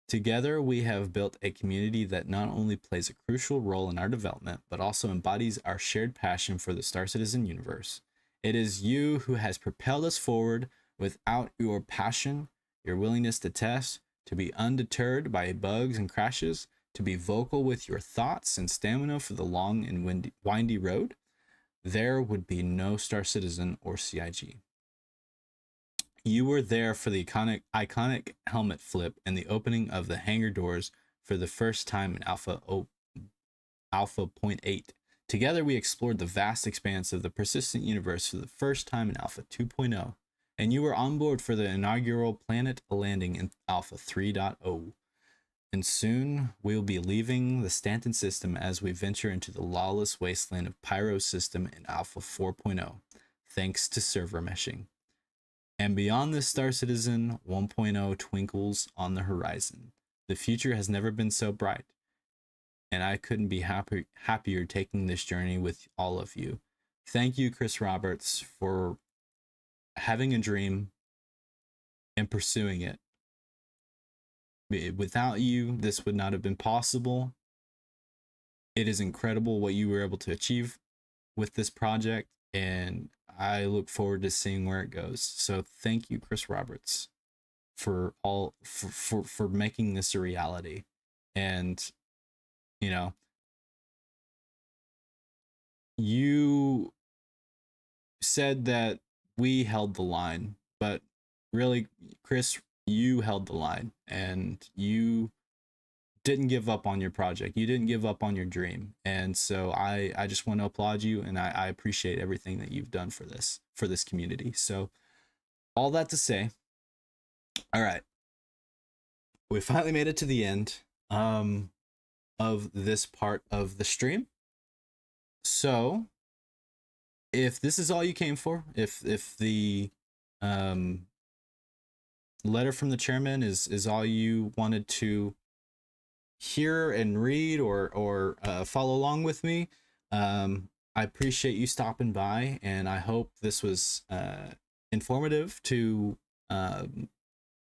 [SPEAKER 1] Together, we have built a community that not only plays a crucial role in our development, but also embodies our shared passion for the Star Citizen universe. It is you who has propelled us forward. Without your passion, your willingness to test, to be undeterred by bugs and crashes, to be vocal with your thoughts and stamina for the long and windy road, there would be no Star Citizen or CIG. You were there for the iconic helmet flip and the opening of the hangar doors for the first time in Alpha 0.8. Together, we explored the vast expanse of the persistent universe for the first time in Alpha 2.0, and you were on board for the inaugural planet landing in Alpha 3.0. And soon, we'll be leaving the Stanton system as we venture into the lawless wasteland of Pyro system in Alpha 4.0, thanks to server meshing. And beyond this, Star Citizen 1.0 twinkles on the horizon. The future has never been so bright, and I couldn't be happier taking this journey with all of you. Thank you, Chris Roberts, for having a dream and pursuing it. Without you, this would not have been possible. It is incredible what you were able to achieve with this project, and I look forward to seeing where it goes. So thank you, Chris Roberts, for making this a reality. And you said that we held the line, but really, Chris, you held the line, and you didn't give up on your project. You didn't give up on your dream. And so I just want to applaud you, and I appreciate everything that you've done for this community. So all that to say, all right, we finally made it to the end of this part of the stream. So if this is all you came for, if the letter from the chairman is all you wanted to hear and read or follow along with me, I appreciate you stopping by, and I hope this was informative to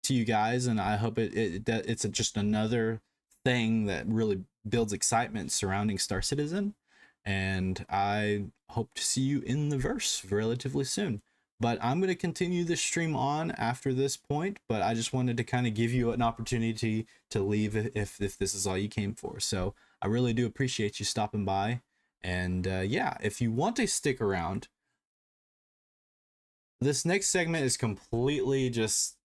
[SPEAKER 1] you guys, and I hope it's just another thing that really builds excitement surrounding Star Citizen, and I hope to see you in the verse relatively soon. But I'm going to continue the stream on after this point, but I just wanted to kind of give you an opportunity to leave if this is all you came for. So I really do appreciate you stopping by, and yeah, if you want to stick around, this next segment is completely just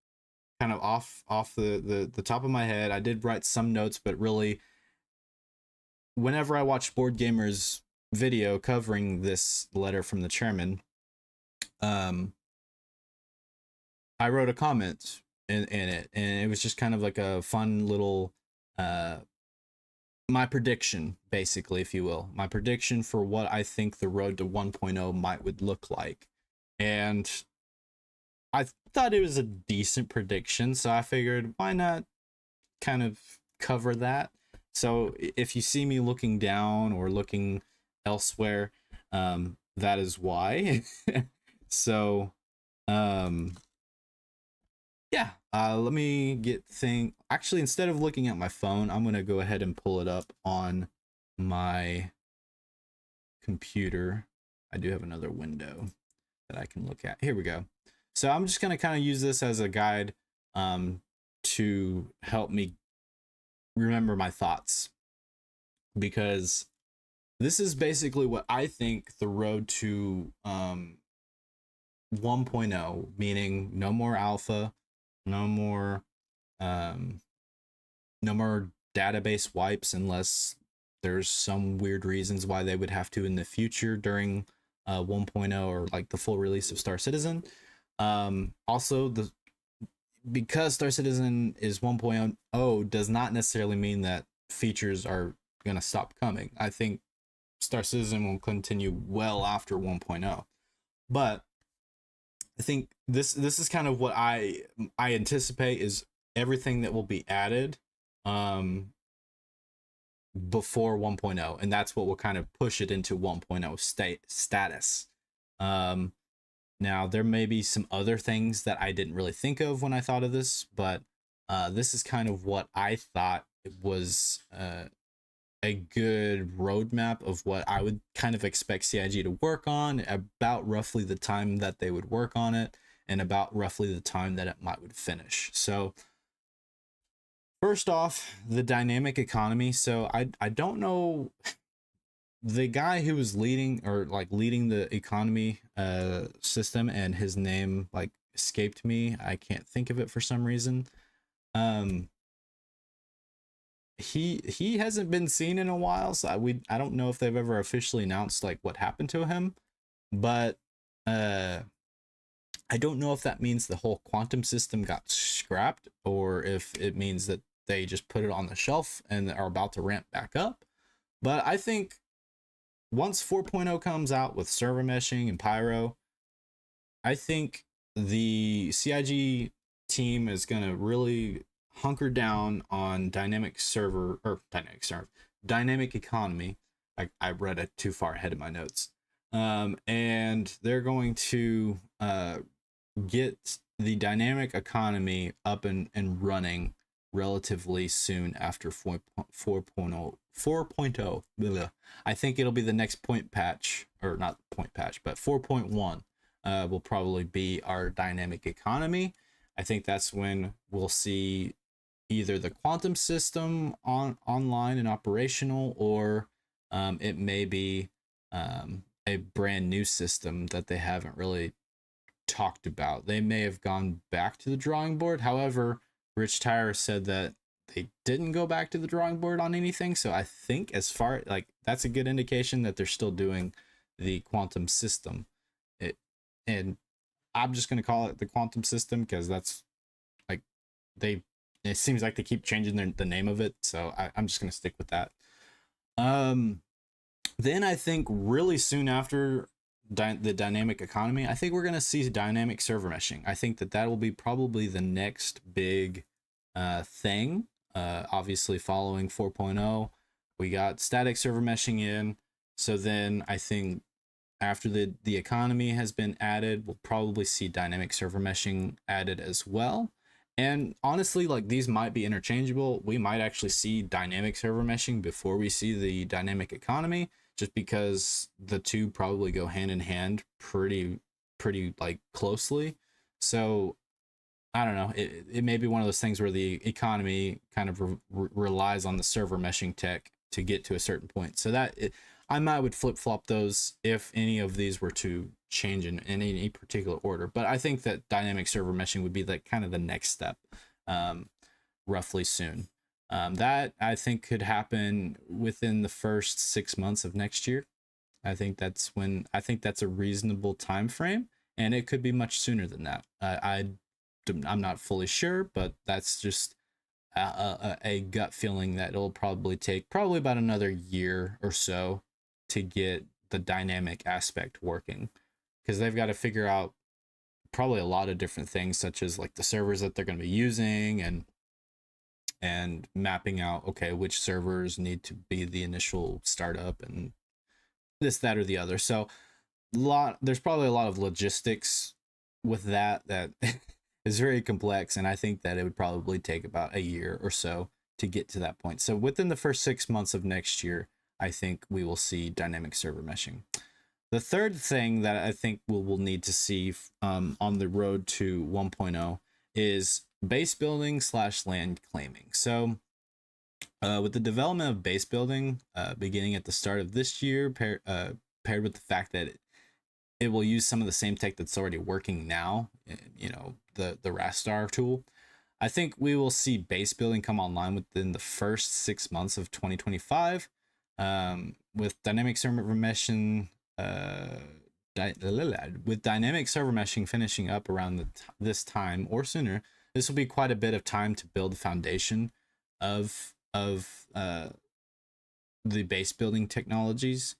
[SPEAKER 1] kind of off the top of my head. I did write some notes, but really, whenever I watch Board Gamer's video covering this letter from the chairman, I wrote a comment in it, and it was just kind of like a fun little my prediction, basically, if you will, my prediction for what I think the road to 1.0 would look like. And I thought it was a decent prediction, so I figured why not kind of cover that. So if you see me looking down or looking elsewhere, that is why. So yeah, let me get actually, instead of looking at my phone, I'm gonna go ahead and pull it up on my computer. I do have another window that I can look at. Here we go. So I'm just gonna kind of use this as a guide to help me remember my thoughts, because this is basically what I think the road to 1.0, meaning no more alpha, no more database wipes, unless there's some weird reasons why they would have to in the future during 1.0 or like the full release of Star Citizen. Also, because Star Citizen is 1.0 does not necessarily mean that features are gonna stop coming. I think Star Citizen will continue well after 1.0, but I think this is kind of what I anticipate is everything that will be added before 1.0, and that's what will kind of push it into 1.0 status. Now there may be some other things that I didn't really think of when I thought of this, but this is kind of what I thought it was a good roadmap of what I would kind of expect CIG to work on, about roughly the time that they would work on it, and about roughly the time that it would finish. So first off, the dynamic economy. So I don't know, the guy who was leading the economy system, and his name like escaped me. I can't think of it for some reason. He hasn't been seen in a while, so I don't know if they've ever officially announced like what happened to him, but I don't know if that means the whole quantum system got scrapped, or if it means that they just put it on the shelf and are about to ramp back up. But I think once 4.0 comes out with server meshing and Pyro, I think the CIG team is going to really hunker down on dynamic economy. I read it too far ahead of my notes. And they're going to get the dynamic economy up and running relatively soon after 4.0. I think it'll be the next point patch, or not point patch, but 4.1 will probably be our dynamic economy. I think that's when we'll see either the quantum system online and operational, or it may be a brand new system that they haven't really talked about. They may have gone back to the drawing board. However, Rich Tyler said that they didn't go back to the drawing board on anything. So I think that's a good indication that they're still doing the quantum system. And I'm just going to call it the quantum system, because that's like it seems like they keep changing the name of it, so I'm just going to stick with that. Then I think really soon after the dynamic economy, I think we're going to see dynamic server meshing. I think that will be probably the next big thing. Obviously, following 4.0, we got static server meshing in. So then I think after the economy has been added, we'll probably see dynamic server meshing added as well. And honestly, like these might be interchangeable. We might actually see dynamic server meshing before we see the dynamic economy, just because the two probably go hand in hand pretty like closely. So I don't know. It may be one of those things where the economy kind of relies on the server meshing tech to get to a certain point. So I might would flip flop those if any of these were to change in any particular order. But I think that dynamic server meshing would be like kind of the next step, roughly soon. That I think could happen within the first 6 months of next year. I think that's a reasonable time frame, and it could be much sooner than that. I'm not fully sure, but that's just a gut feeling that it'll probably take about another year or so to get the dynamic aspect working, because they've got to figure out probably a lot of different things, such as like the servers that they're going to be using, and mapping out, okay, which servers need to be the initial startup and this, that, or the other. So there's probably a lot of logistics with that is very complex, and I think that it would probably take about a year or so to get to that point. So within the first 6 months of next year, I think we will see dynamic server meshing. The third thing that I think we'll need to see on the road to 1.0 is base building / land claiming. So with the development of base building beginning at the start of this year, paired with the fact that it will use some of the same tech that's already working now, the Rastar tool, I think we will see base building come online within the first 6 months of 2025. With dynamic server meshing, with dynamic server meshing finishing up around this time or sooner, this will be quite a bit of time to build the foundation of the base building technologies,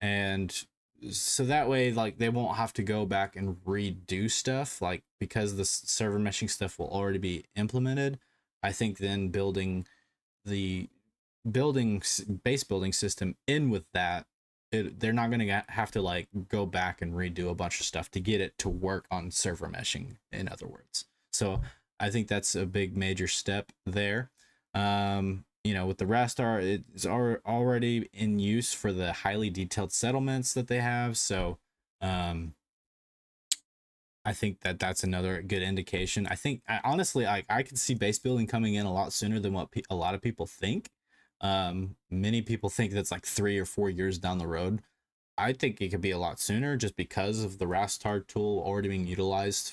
[SPEAKER 1] and so that way, like, they won't have to go back and redo stuff, like, because the server meshing stuff will already be implemented. I think then building the base building system in with that, they're not going to have to like go back and redo a bunch of stuff to get it to work on server meshing, in other words. So I think that's a big major step there. With the Rastar, it's already in use for the highly detailed settlements that they have. So I think that that's another good indication. Honestly, I could see base building coming in a lot sooner than what a lot of people think. Many people think that's like 3 or 4 years down the road. I think it could be a lot sooner, just because of the Rastar tool already being utilized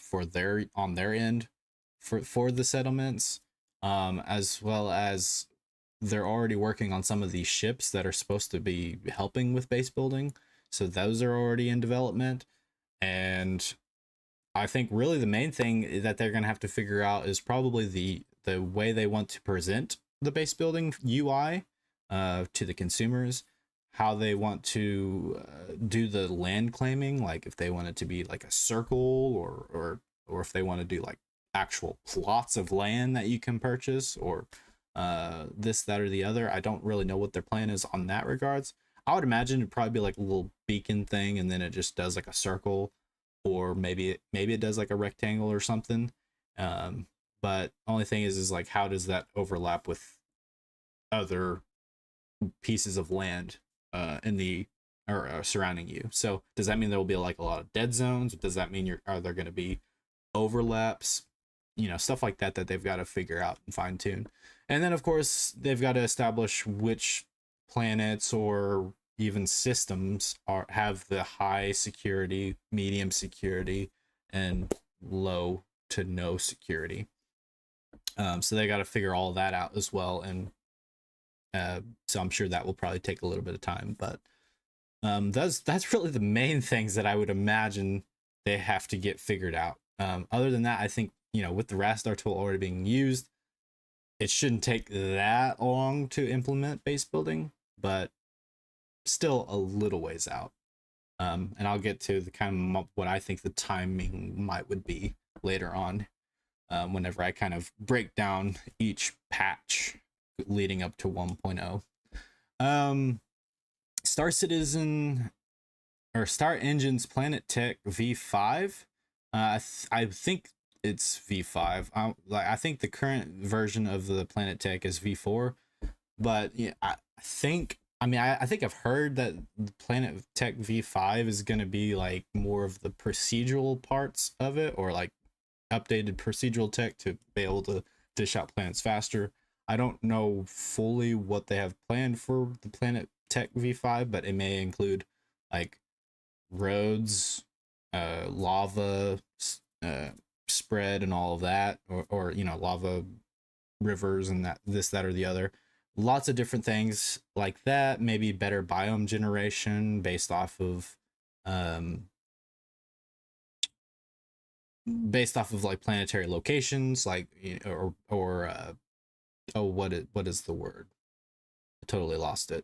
[SPEAKER 1] on their end for the settlements, as well as they're already working on some of these ships that are supposed to be helping with base building. So those are already in development. And I think really the main thing that they're going to have to figure out is probably the way they want to present the base building UI to the consumers, how they want to do the land claiming, like if they want it to be like a circle, or if they want to do like actual plots of land that you can purchase, or this, that, or the other. I don't really know what their plan is on that regards. I would imagine it'd probably be like a little beacon thing, and then it just does like a circle, or maybe it does like a rectangle or something. But only thing is like, how does that overlap with other pieces of land in the or surrounding you? So does that mean there will be like a lot of dead zones? Does that mean are there going to be overlaps? Stuff like that they've got to figure out and fine tune. And then of course they've got to establish which planets or even systems have the high security, medium security, and low to no security. So they got to figure all that out as well, and so I'm sure that will probably take a little bit of time. But that's really the main things that I would imagine they have to get figured out. Other than that, I think with the Rastar tool already being used, it shouldn't take that long to implement base building, but still a little ways out. And I'll get to the kind of what I think the timing would be later on, whenever I kind of break down each patch leading up to 1.0. Star Citizen or Star Engine's Planet Tech V5. I think it's V5. I think the current version of the Planet Tech is V4, but yeah, I think. I mean, I think I've heard that the Planet Tech V5 is going to be like more of the procedural parts of it, or like updated procedural tech to be able to dish out planets faster. I don't know fully what they have planned for the Planet Tech V5, but it may include like roads, lava spread, and all of that, or lava rivers and that or the other. Lots of different things like that. Maybe better biome generation based off of like planetary locations, like what is the word? I totally lost it.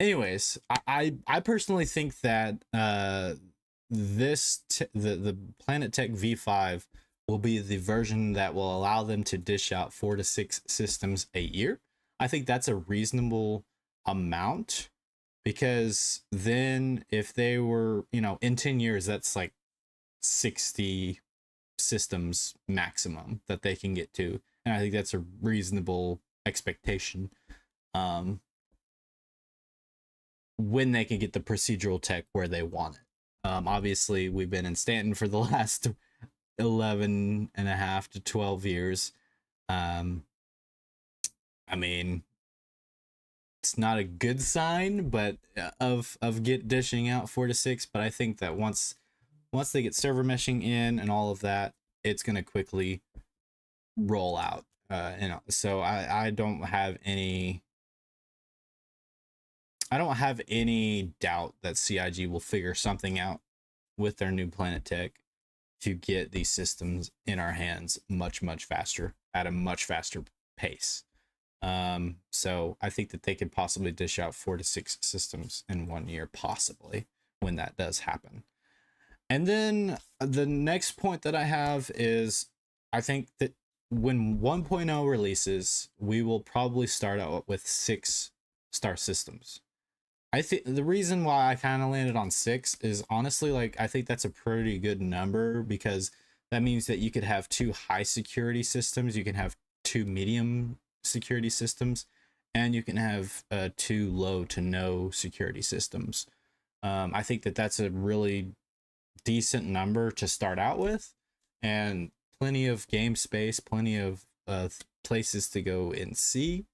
[SPEAKER 1] Anyways, I personally think that the Planet Tech V5 will be the version that will allow them to dish out 4 to 6 systems a year. I think that's a reasonable amount, because then if they were, in 10 years, that's like 60 systems maximum that they can get to. And I think that's a reasonable expectation. When they can get the procedural tech where they want it. Obviously, we've been in Stanton for the last 11 and a half to 12 years. I mean, it's not a good sign, but of dishing out 4 to 6. But I think that once they get server meshing in and all of that, it's going to quickly roll out. So I don't have any doubt that CIG will figure something out with their new Planet Tech to get these systems in our hands much, much faster, at a much faster pace. So I think that they could possibly dish out 4 to 6 systems in 1 year, possibly, when that does happen. And then the next point that I have is, I think that when 1.0 releases, we will probably start out with 6 star systems. I think the reason why I kind of landed on 6 is honestly, like, I think that's a pretty good number, because that means that you could have 2 high security systems, you can have 2 medium security systems, and you can have 2 low to no security systems. I think that that's a really decent number to start out with, and plenty of game space, plenty of places to go and see.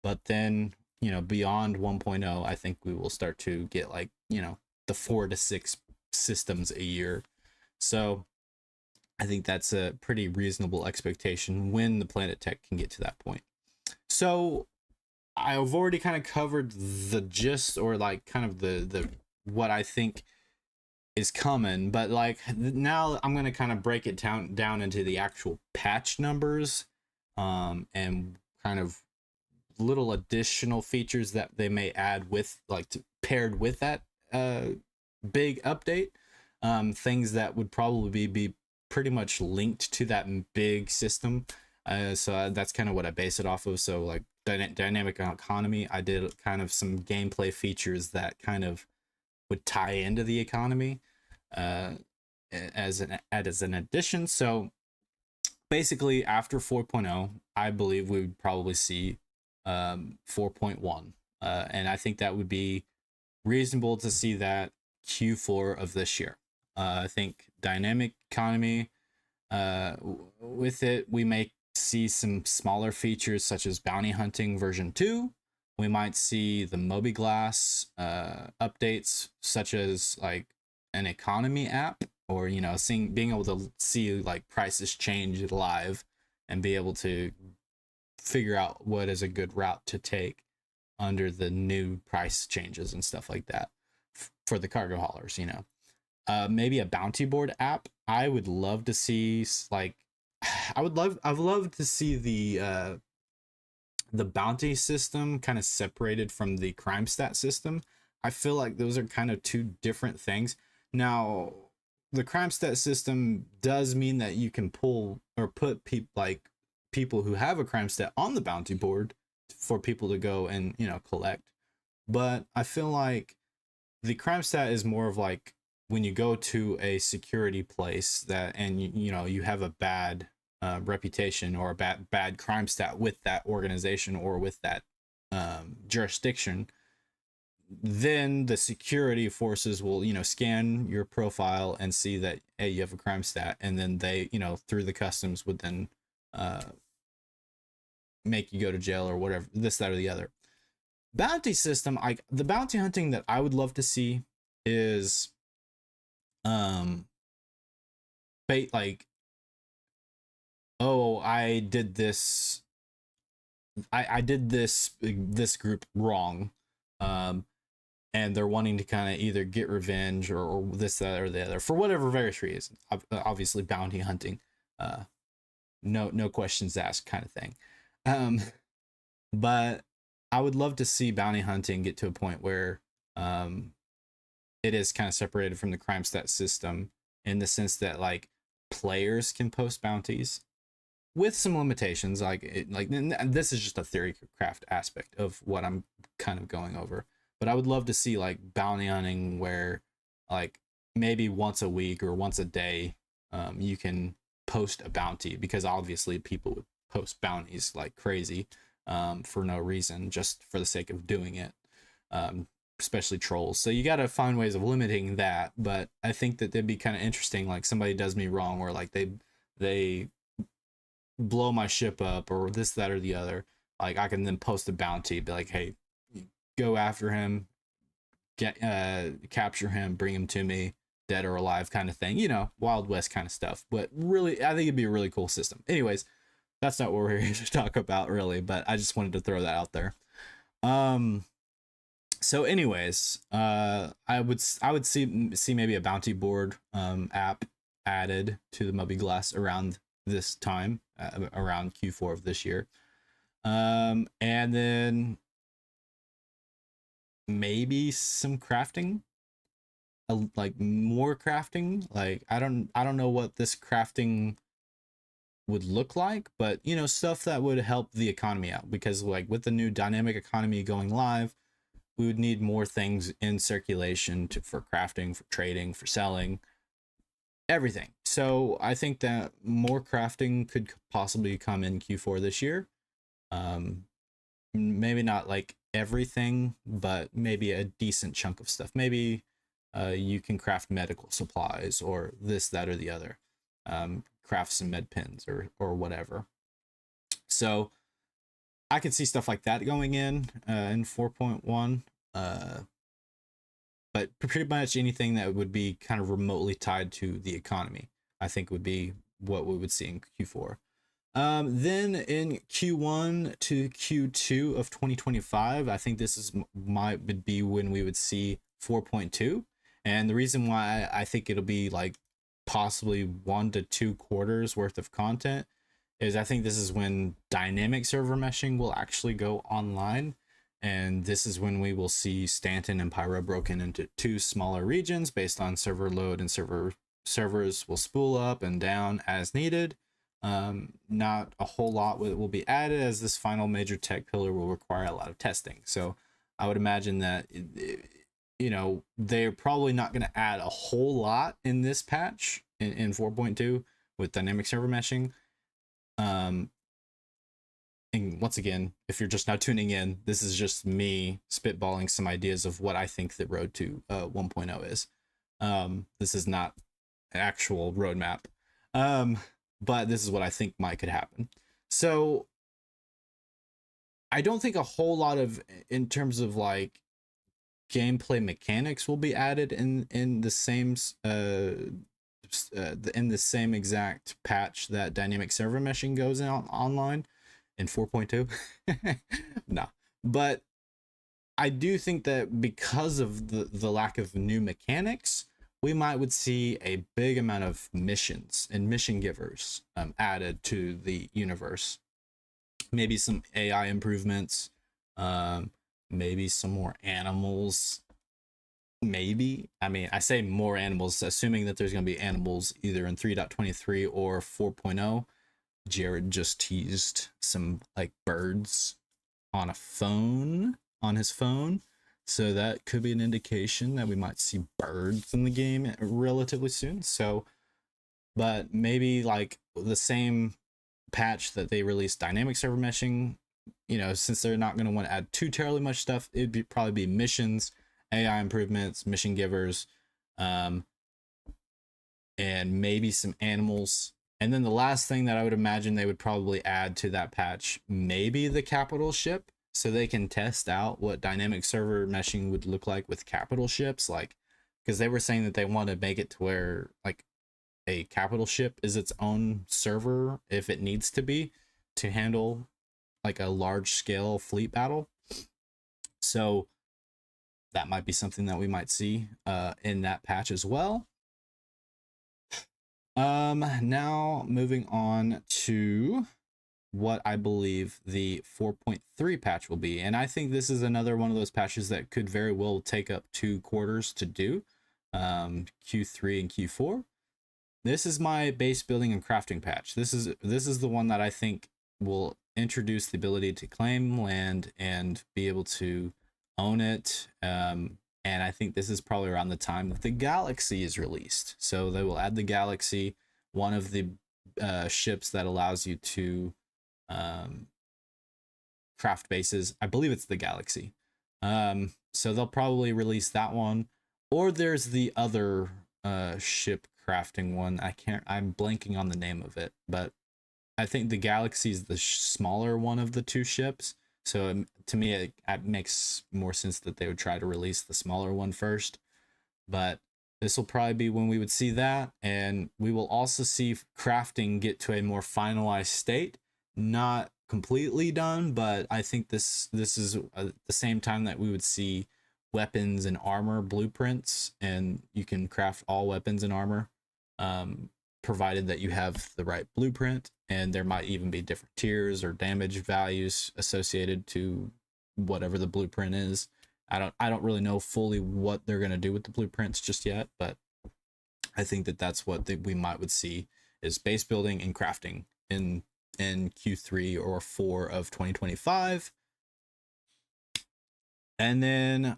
[SPEAKER 1] But then, beyond 1.0, I think we will start to get like, the 4 to 6 systems a year. So I think that's a pretty reasonable expectation when the Planet Tech can get to that point. So I've already kind of covered the gist, or like kind of the what I think is coming, but like now I'm going to kind of break it down into the actual patch numbers, and kind of little additional features that they may add with, like, paired with that big update, things that would probably be pretty much linked to that big system. So that's kind of what I base it off of. So like dynamic economy, I did kind of some gameplay features that kind of would tie into the economy as an addition. So basically, after 4.0, I believe we would probably see 4.1, and I think that would be reasonable to see that Q4 of this year. I think dynamic economy, with it, we may see some smaller features such as bounty hunting version 2. We might see the Mobiglass updates, such as like an economy app, or being able to see like prices change live and be able to figure out what is a good route to take under the new price changes and stuff like that for the cargo haulers. Maybe a bounty board app. I would love to see, like, I'd love to see the bounty system kind of separated from the crime stat system. I feel like those are kind of two different things. Now, the crime stat system does mean that you can pull or put people who have a crime stat on the bounty board for people to go and collect. But I feel like the crime stat is more of like when you go to a security place that and you have a bad reputation or a bad crime stat with that organization or with that jurisdiction, then the security forces will scan your profile and see that, hey, you have a crime stat, and then they through the customs would then uh make you go to jail or whatever, this, that, or the other. Bounty system, the bounty hunting that I would love to see is bait, like, oh, I did this, I did this group wrong, um and they're wanting to kind of either get revenge or this, that, or the other for whatever various reasons. Obviously, bounty hunting, no questions asked kind of thing. But I would love to see bounty hunting get to a point where it is kind of separated from the crime stat system in the sense that like players can post bounties with some limitations. This is just a theory craft aspect of what I'm kind of going over. But I would love to see like bounty hunting where like maybe once a week or once a day, you can post a bounty, because obviously people would post bounties like crazy for no reason, just for the sake of doing it, especially trolls. So you got to find ways of limiting that. But I think that it'd be kind of interesting, like somebody does me wrong, or like they blow my ship up, or this, that, or the other. Like I can then post a bounty, be like, hey, go after him, capture him, bring him to me, dead or alive kind of thing, Wild West kind of stuff. But really, I think it'd be a really cool system. Anyways, that's not what we're here to talk about really, but I just wanted to throw that out there. So anyways, I would see maybe a bounty board app added to the Mobigraph around this time, around Q4 of this year. And then maybe some crafting, like more crafting. Like I don't know what this crafting would look like, but stuff that would help the economy out, because like with the new dynamic economy going live, we would need more things in circulation for crafting, for trading, for selling, everything. So I think that more crafting could possibly come in Q4 this year. Maybe not like everything, but maybe a decent chunk of stuff. Maybe you can craft medical supplies or this, that, or the other. Craft some med pins or whatever. So I could see stuff like that going in 4.1. But pretty much anything that would be kind of remotely tied to the economy, I think would be what we would see in Q4. Then in Q1 to Q2 of 2025, I think this would be when we would see 4.2. And the reason why I think it'll be like possibly 1 to 2 quarters worth of content is I think this is when dynamic server meshing will actually go online. And this is when we will see Stanton and Pyro broken into 2 smaller regions based on server load, and servers will spool up and down as needed. Not a whole lot will be added, as this final major tech pillar will require a lot of testing. So I would imagine that they're probably not going to add a whole lot in this patch in 4.2 with dynamic server meshing. And once again, if you're just now tuning in, this is just me spitballing some ideas of what I think the road to 1.0 is. This is not an actual roadmap, but this is what I think could happen. So I don't think a whole lot of, in terms of like gameplay mechanics, will be added in the same in the same exact patch that dynamic server meshing goes out online in 4.2. No, but I do think that because of the lack of new mechanics, we would see a big amount of missions and mission givers added to the universe. Maybe some AI improvements, maybe some more animals, maybe. I mean, I say more animals, assuming that there's going to be animals either in 3.23 or 4.0. Jared just teased some like birds on his phone. So that could be an indication that we might see birds in the game relatively soon. So, but maybe like the same patch that they released dynamic server meshing, since they're not going to want to add too terribly much stuff, it'd probably be missions, AI improvements, mission givers, and maybe some animals. And then the last thing that I would imagine they would probably add to that patch, maybe the capital ship, so they can test out what dynamic server meshing would look like with capital ships. Like, because they were saying that they want to make it to where like a capital ship is its own server if it needs to be to handle like a large scale fleet battle. So that might be something that we might see in that patch as well. Now moving on to what I believe the 4.3 patch will be. And I think this is another one of those patches that could very well take up 2 quarters to do, Q3 and Q4. This is my base building and crafting patch. This is the one that I think will introduce the ability to claim land and be able to own it. And I think this is probably around the time that the Galaxy is released. So they will add the Galaxy, one of the ships that allows you to craft bases. I believe it's the Galaxy. So they'll probably release that one. Or there's the other ship crafting one. I'm blanking on the name of it, but I think the Galaxy is the smaller one of the 2 ships. So to me, it makes more sense that they would try to release the smaller one first. But this will probably be when we would see that. And we will also see crafting get to a more finalized state. Not completely done, but I think this is the same time that we would see weapons and armor blueprints. And you can craft all weapons and armor, provided that you have the right blueprint. And there might even be different tiers or damage values associated to whatever the blueprint is. I don't really know fully what they're going to do with the blueprints just yet, but I think that that's what we would see is base building and crafting in Q3 or 4 of 2025. And then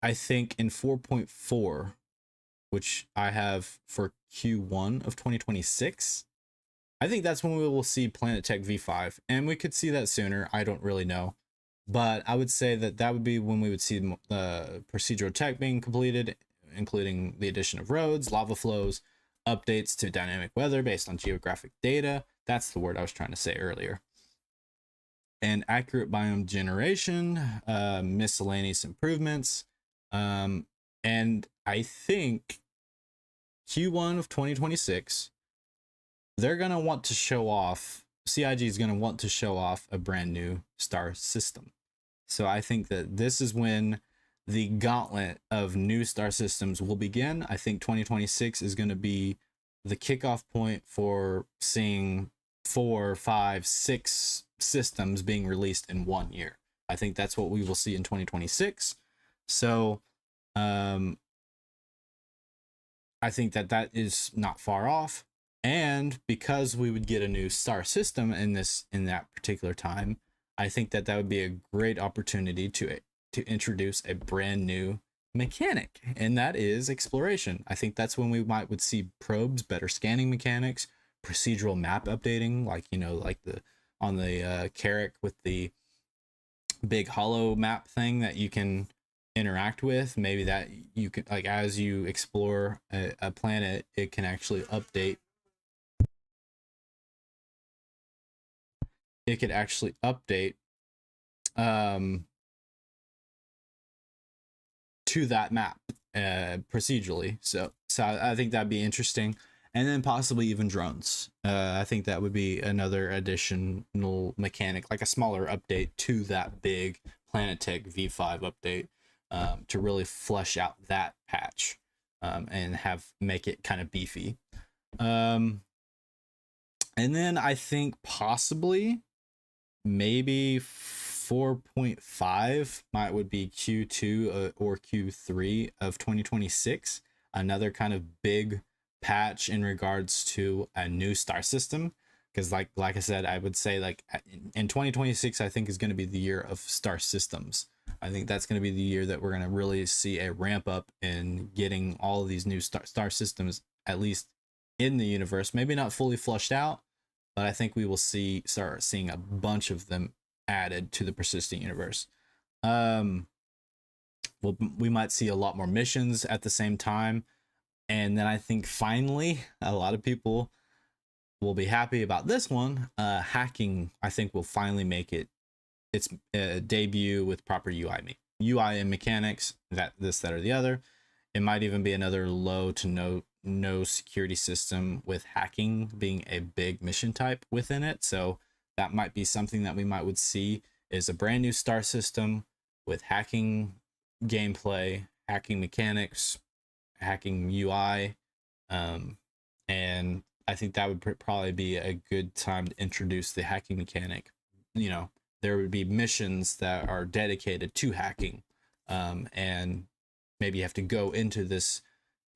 [SPEAKER 1] I think in 4.4, which I have for Q1 of 2026, I think that's when we will see Planet Tech V5, and we could see that sooner. I don't really know, but I would say that would be when we would see the procedural tech being completed, including the addition of roads, lava flows, updates to dynamic weather based on geographic data. That's the word I was trying to say earlier. And accurate biome generation, miscellaneous improvements. And I think Q1 of 2026, they're going to want to show off, CIG is going to want to show off a brand new star system. So I think that this is when the gauntlet of new star systems will begin. I think 2026 is going to be the kickoff point for seeing 4, 5, 6 systems being released in 1 year. I think that's what we will see in 2026. So I think that is not far off. And because we would get a new star system in that particular time, I think that would be a great opportunity to introduce a brand new mechanic, and that is exploration. I think that's when we would see probes, better scanning mechanics, procedural map updating, like on the Carrack with the big hollow map thing that you can interact with. Maybe that you could, like, as you explore a planet, it can actually update. It could actually update to that map procedurally. So I think that'd be interesting. And then possibly even drones. I think that would be another additional mechanic, like a smaller update to that big Planet Tech V5 update, to really flesh out that patch and make it kind of beefy. And then I think possibly maybe 4.5 would be Q2 or Q3 of 2026. Another kind of big patch in regards to a new star system, because like I said, I would say like in 2026 I think is going to be the year of star systems. I think that's going to be the year that we're going to really see a ramp up in getting all of these new star systems, at least in the universe. Maybe not fully flushed out, but I think we will start seeing a bunch of them added to the persistent universe. Well, we might see a lot more missions at the same time, and then I think finally a lot of people will be happy about this one. Hacking, I think, will finally make its debut with proper UI and mechanics, that or the other. It might even be another low to no security system, with hacking being a big mission type within it. So that might be something that we would see, is a brand new star system with hacking gameplay, hacking mechanics, hacking UI, and I think that would probably be a good time to introduce the hacking mechanic. You know, there would be missions that are dedicated to hacking, and maybe you have to go into this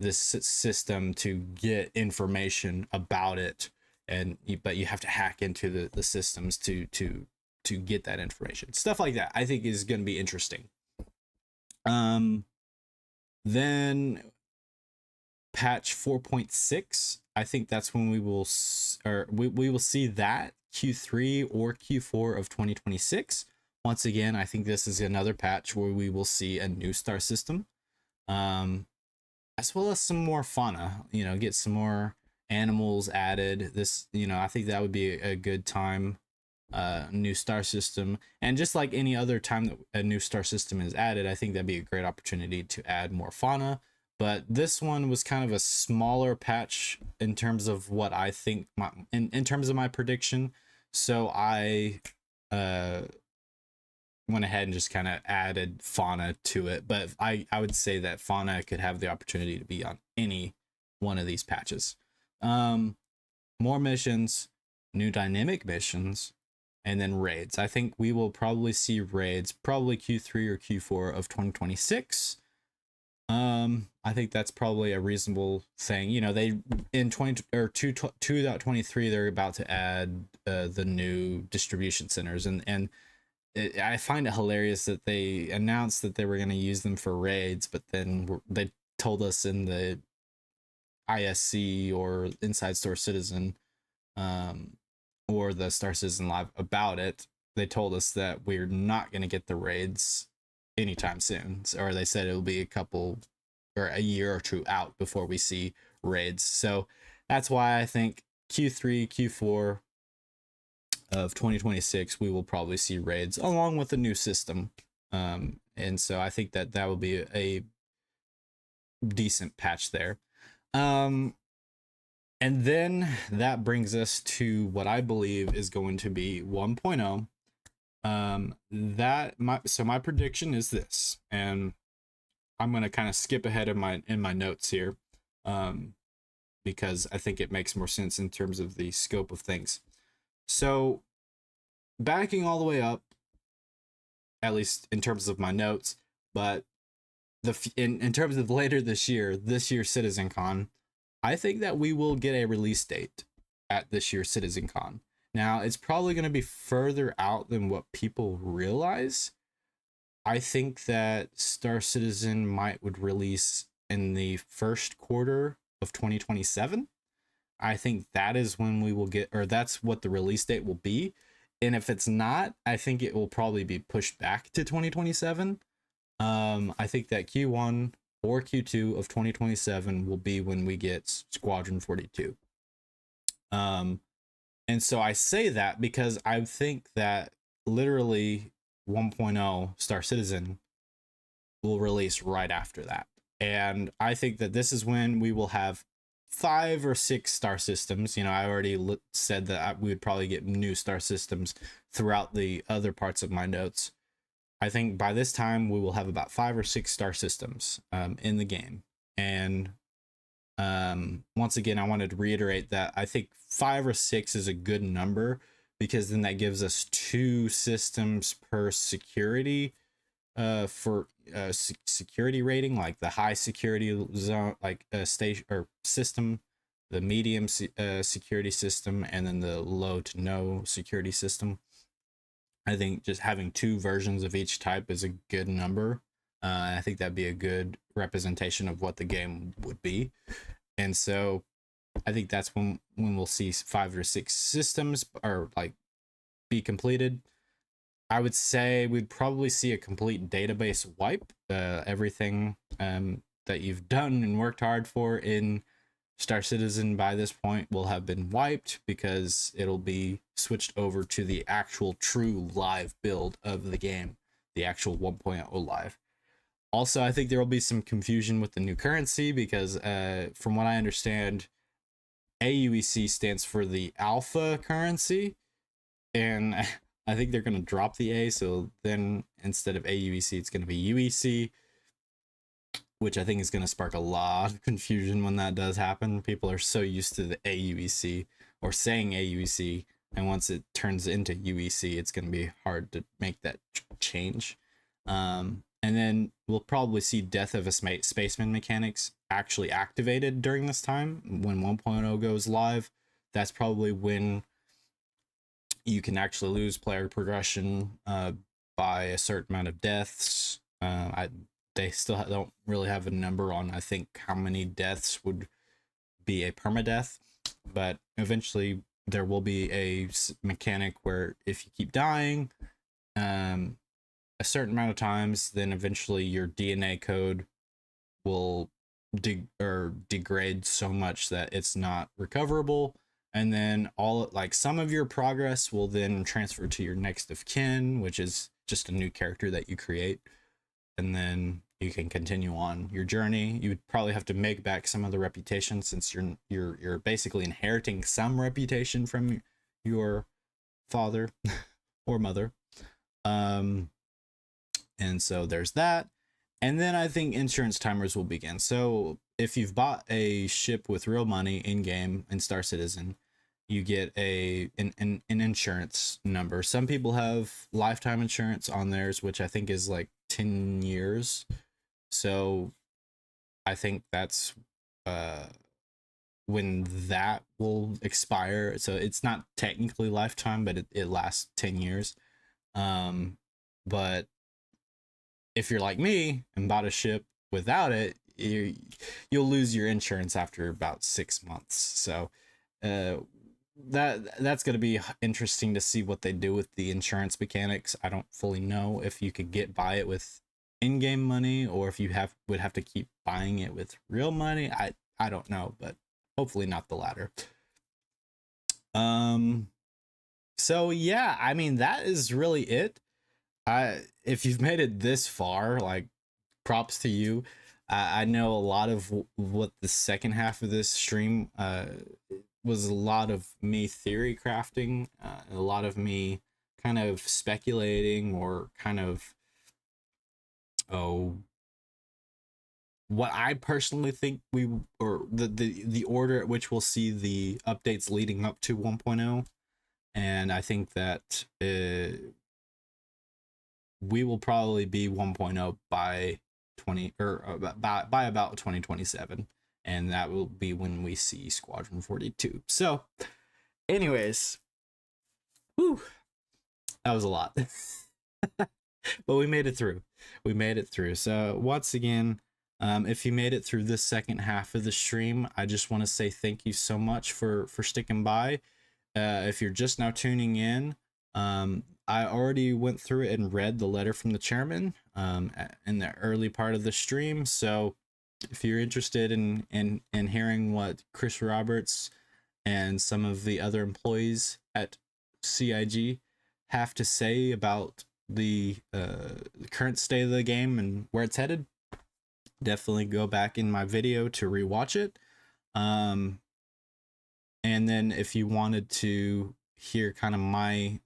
[SPEAKER 1] system to get information about it, but you have to hack into the systems to get that information. Stuff like that I think is going to be interesting. Then patch 4.6, I think that's when we will see that Q3 or Q4 of 2026. Once again, I think this is another patch where we will see a new star system, as well as some more fauna, get some more animals added. I think that would be a good time, new star system. And just like any other time that a new star system is added, I think that'd be a great opportunity to add more fauna. But this one was kind of a smaller patch in terms of what I think in terms of my prediction. So I went ahead and just kind of added fauna to it. But I would say that fauna could have the opportunity to be on any one of these patches. More missions, new dynamic missions, and then raids. I think we will probably see raids probably Q3 or Q4 of 2026. I think that's probably a reasonable thing. They in 2.23 they're about to add the new distribution centers, and I find it hilarious that they announced that they were going to use them for raids, but then they told us in the ISC or Inside Star Citizen, or the Star Citizen Live about it. They told us that we're not going to get the raids anytime soon, or they said it'll be a year or two out before we see raids. So that's why I think Q3, Q4 of 2026 we will probably see raids along with a new system, and so I think that will be a decent patch there. And then that brings us to what I believe is going to be 1.0. So my prediction is this, and I'm going to kind of skip ahead in my notes here, because I think it makes more sense in terms of the scope of things. So backing all the way up, at least in terms of my notes, but in terms of later this year CitizenCon, I think that we will get a release date at this year's CitizenCon. Now, it's probably going to be further out than what people realize. I think that Star Citizen would release in the first quarter of 2027. I think that is when we will get, or that's what the release date will be. And if it's not, I think it will probably be pushed back to 2027. I think that Q1 or Q2 of 2027 will be when we get Squadron 42. And so I say that because I think that literally 1.0 Star Citizen will release right after that. And I think that this is when we will have 5 or 6 star systems. I already said that we would probably get new star systems throughout the other parts of my notes. I think by this time we will have about 5 or 6 star systems in the game. And once again, I wanted to reiterate that I think 5 or 6 is a good number because then that gives us 2 systems per security for security rating, like the high security zone, like station or system, the medium security system, and then the low to no security system. I think just having 2 versions of each type is a good number. I think that'd be a good representation of what the game would be. And so I think that's when we'll see 5 or 6 systems or like be completed. I would say we'd probably see a complete database wipe. Everything that you've done and worked hard for in Star Citizen by this point will have been wiped, because it'll be switched over to the actual true live build of the game, the actual 1.0 live. Also, I think there will be some confusion with the new currency, because from what I understand, AUEC stands for the alpha currency, and I think they're going to drop the A, so then instead of AUEC, it's going to be UEC, which I think is going to spark a lot of confusion when that does happen. People are so used to the AUEC or saying AUEC, and once it turns into UEC, it's going to be hard to make that change. And then we'll probably see Death of a Spaceman mechanics actually activated during this time when 1.0 goes live. That's probably when you can actually lose player progression by a certain amount of deaths. They still don't really have a number on, I think, how many deaths would be a permadeath, but eventually there will be a mechanic where if you keep dying a certain amount of times, then eventually your DNA code will degrade so much that it's not recoverable, and then some of your progress will then transfer to your next of kin, which is just a new character that you create, and then you can continue on your journey. You would probably have to make back some of the reputation, since you're basically inheriting some reputation from your father or mother. And so there's that. And then I think insurance timers will begin. So if you've bought a ship with real money in game in Star Citizen, you get an insurance number. Some people have lifetime insurance on theirs, which I think is like 10 years. So I think that's when that will expire. So it's not technically lifetime, but it lasts 10 years. But if you're like me and bought a ship without it, you'll lose your insurance after about 6 months. So that's going to be interesting to see what they do with the insurance mechanics. I don't fully know if you could buy it with in-game money, or if you would have to keep buying it with real money. I don't know, but hopefully not the latter. So yeah, I mean, that is really it. If you've made it this far, like, props to you. I know a lot of what the second half of this stream was a lot of me theory crafting, a lot of me kind of speculating, or kind of what I personally think the order at which we'll see the updates leading up to 1.0. And I think that we will probably be 1.0 by by about 2027, and that will be when we see Squadron 42. So anyways, whew, that was a lot. But we made it through. So once again, if you made it through this second half of the stream, I just want to say thank you so much for sticking by. If you're just now tuning in, I already went through it and read the letter from the chairman in the early part of the stream. So if you're interested in hearing what Chris Roberts and some of the other employees at CIG have to say about the current state of the game and where it's headed, definitely go back in my video to rewatch it. And then if you wanted to hear kind of my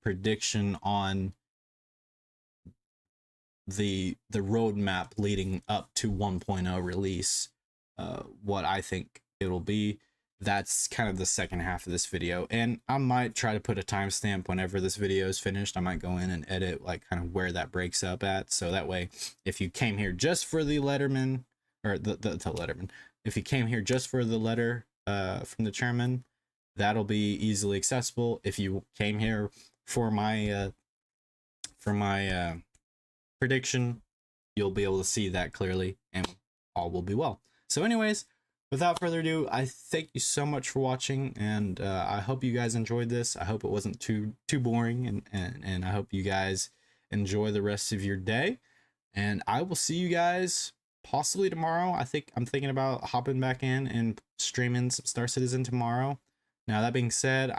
[SPEAKER 1] prediction on the roadmap leading up to 1.0 release, what I think it'll be, that's kind of the second half of this video, and I might try to put a timestamp whenever this video is finished. I might go in and edit like kind of where that breaks up at, so that way if you came here just for the Letterman, or the Letterman, if you came here just for the letter from the chairman, that'll be easily accessible. If you came here for my prediction, you'll be able to see that clearly, and all will be well. So anyways, without further ado, I thank you so much for watching, and I hope you guys enjoyed this. I hope it wasn't too boring, and I hope you guys enjoy the rest of your day, and I will see you guys possibly tomorrow. I'm thinking about hopping back in and streaming some Star Citizen tomorrow. Now, that being said,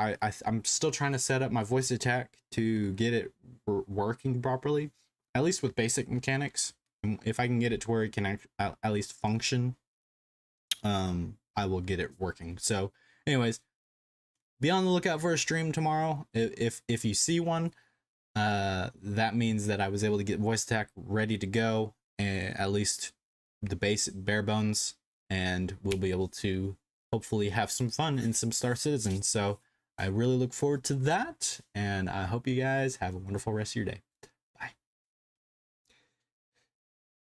[SPEAKER 1] I'm still trying to set up my voice attack to get it working properly, at least with basic mechanics. And if I can get it to where it can at least function, I will get it working. So anyways, be on the lookout for a stream tomorrow. If you see one, that means that I was able to get voice attack ready to go, at least the basic bare bones, and we'll be able to hopefully have some fun in some Star Citizen. So I really look forward to that, and I hope you guys have a wonderful rest of your day.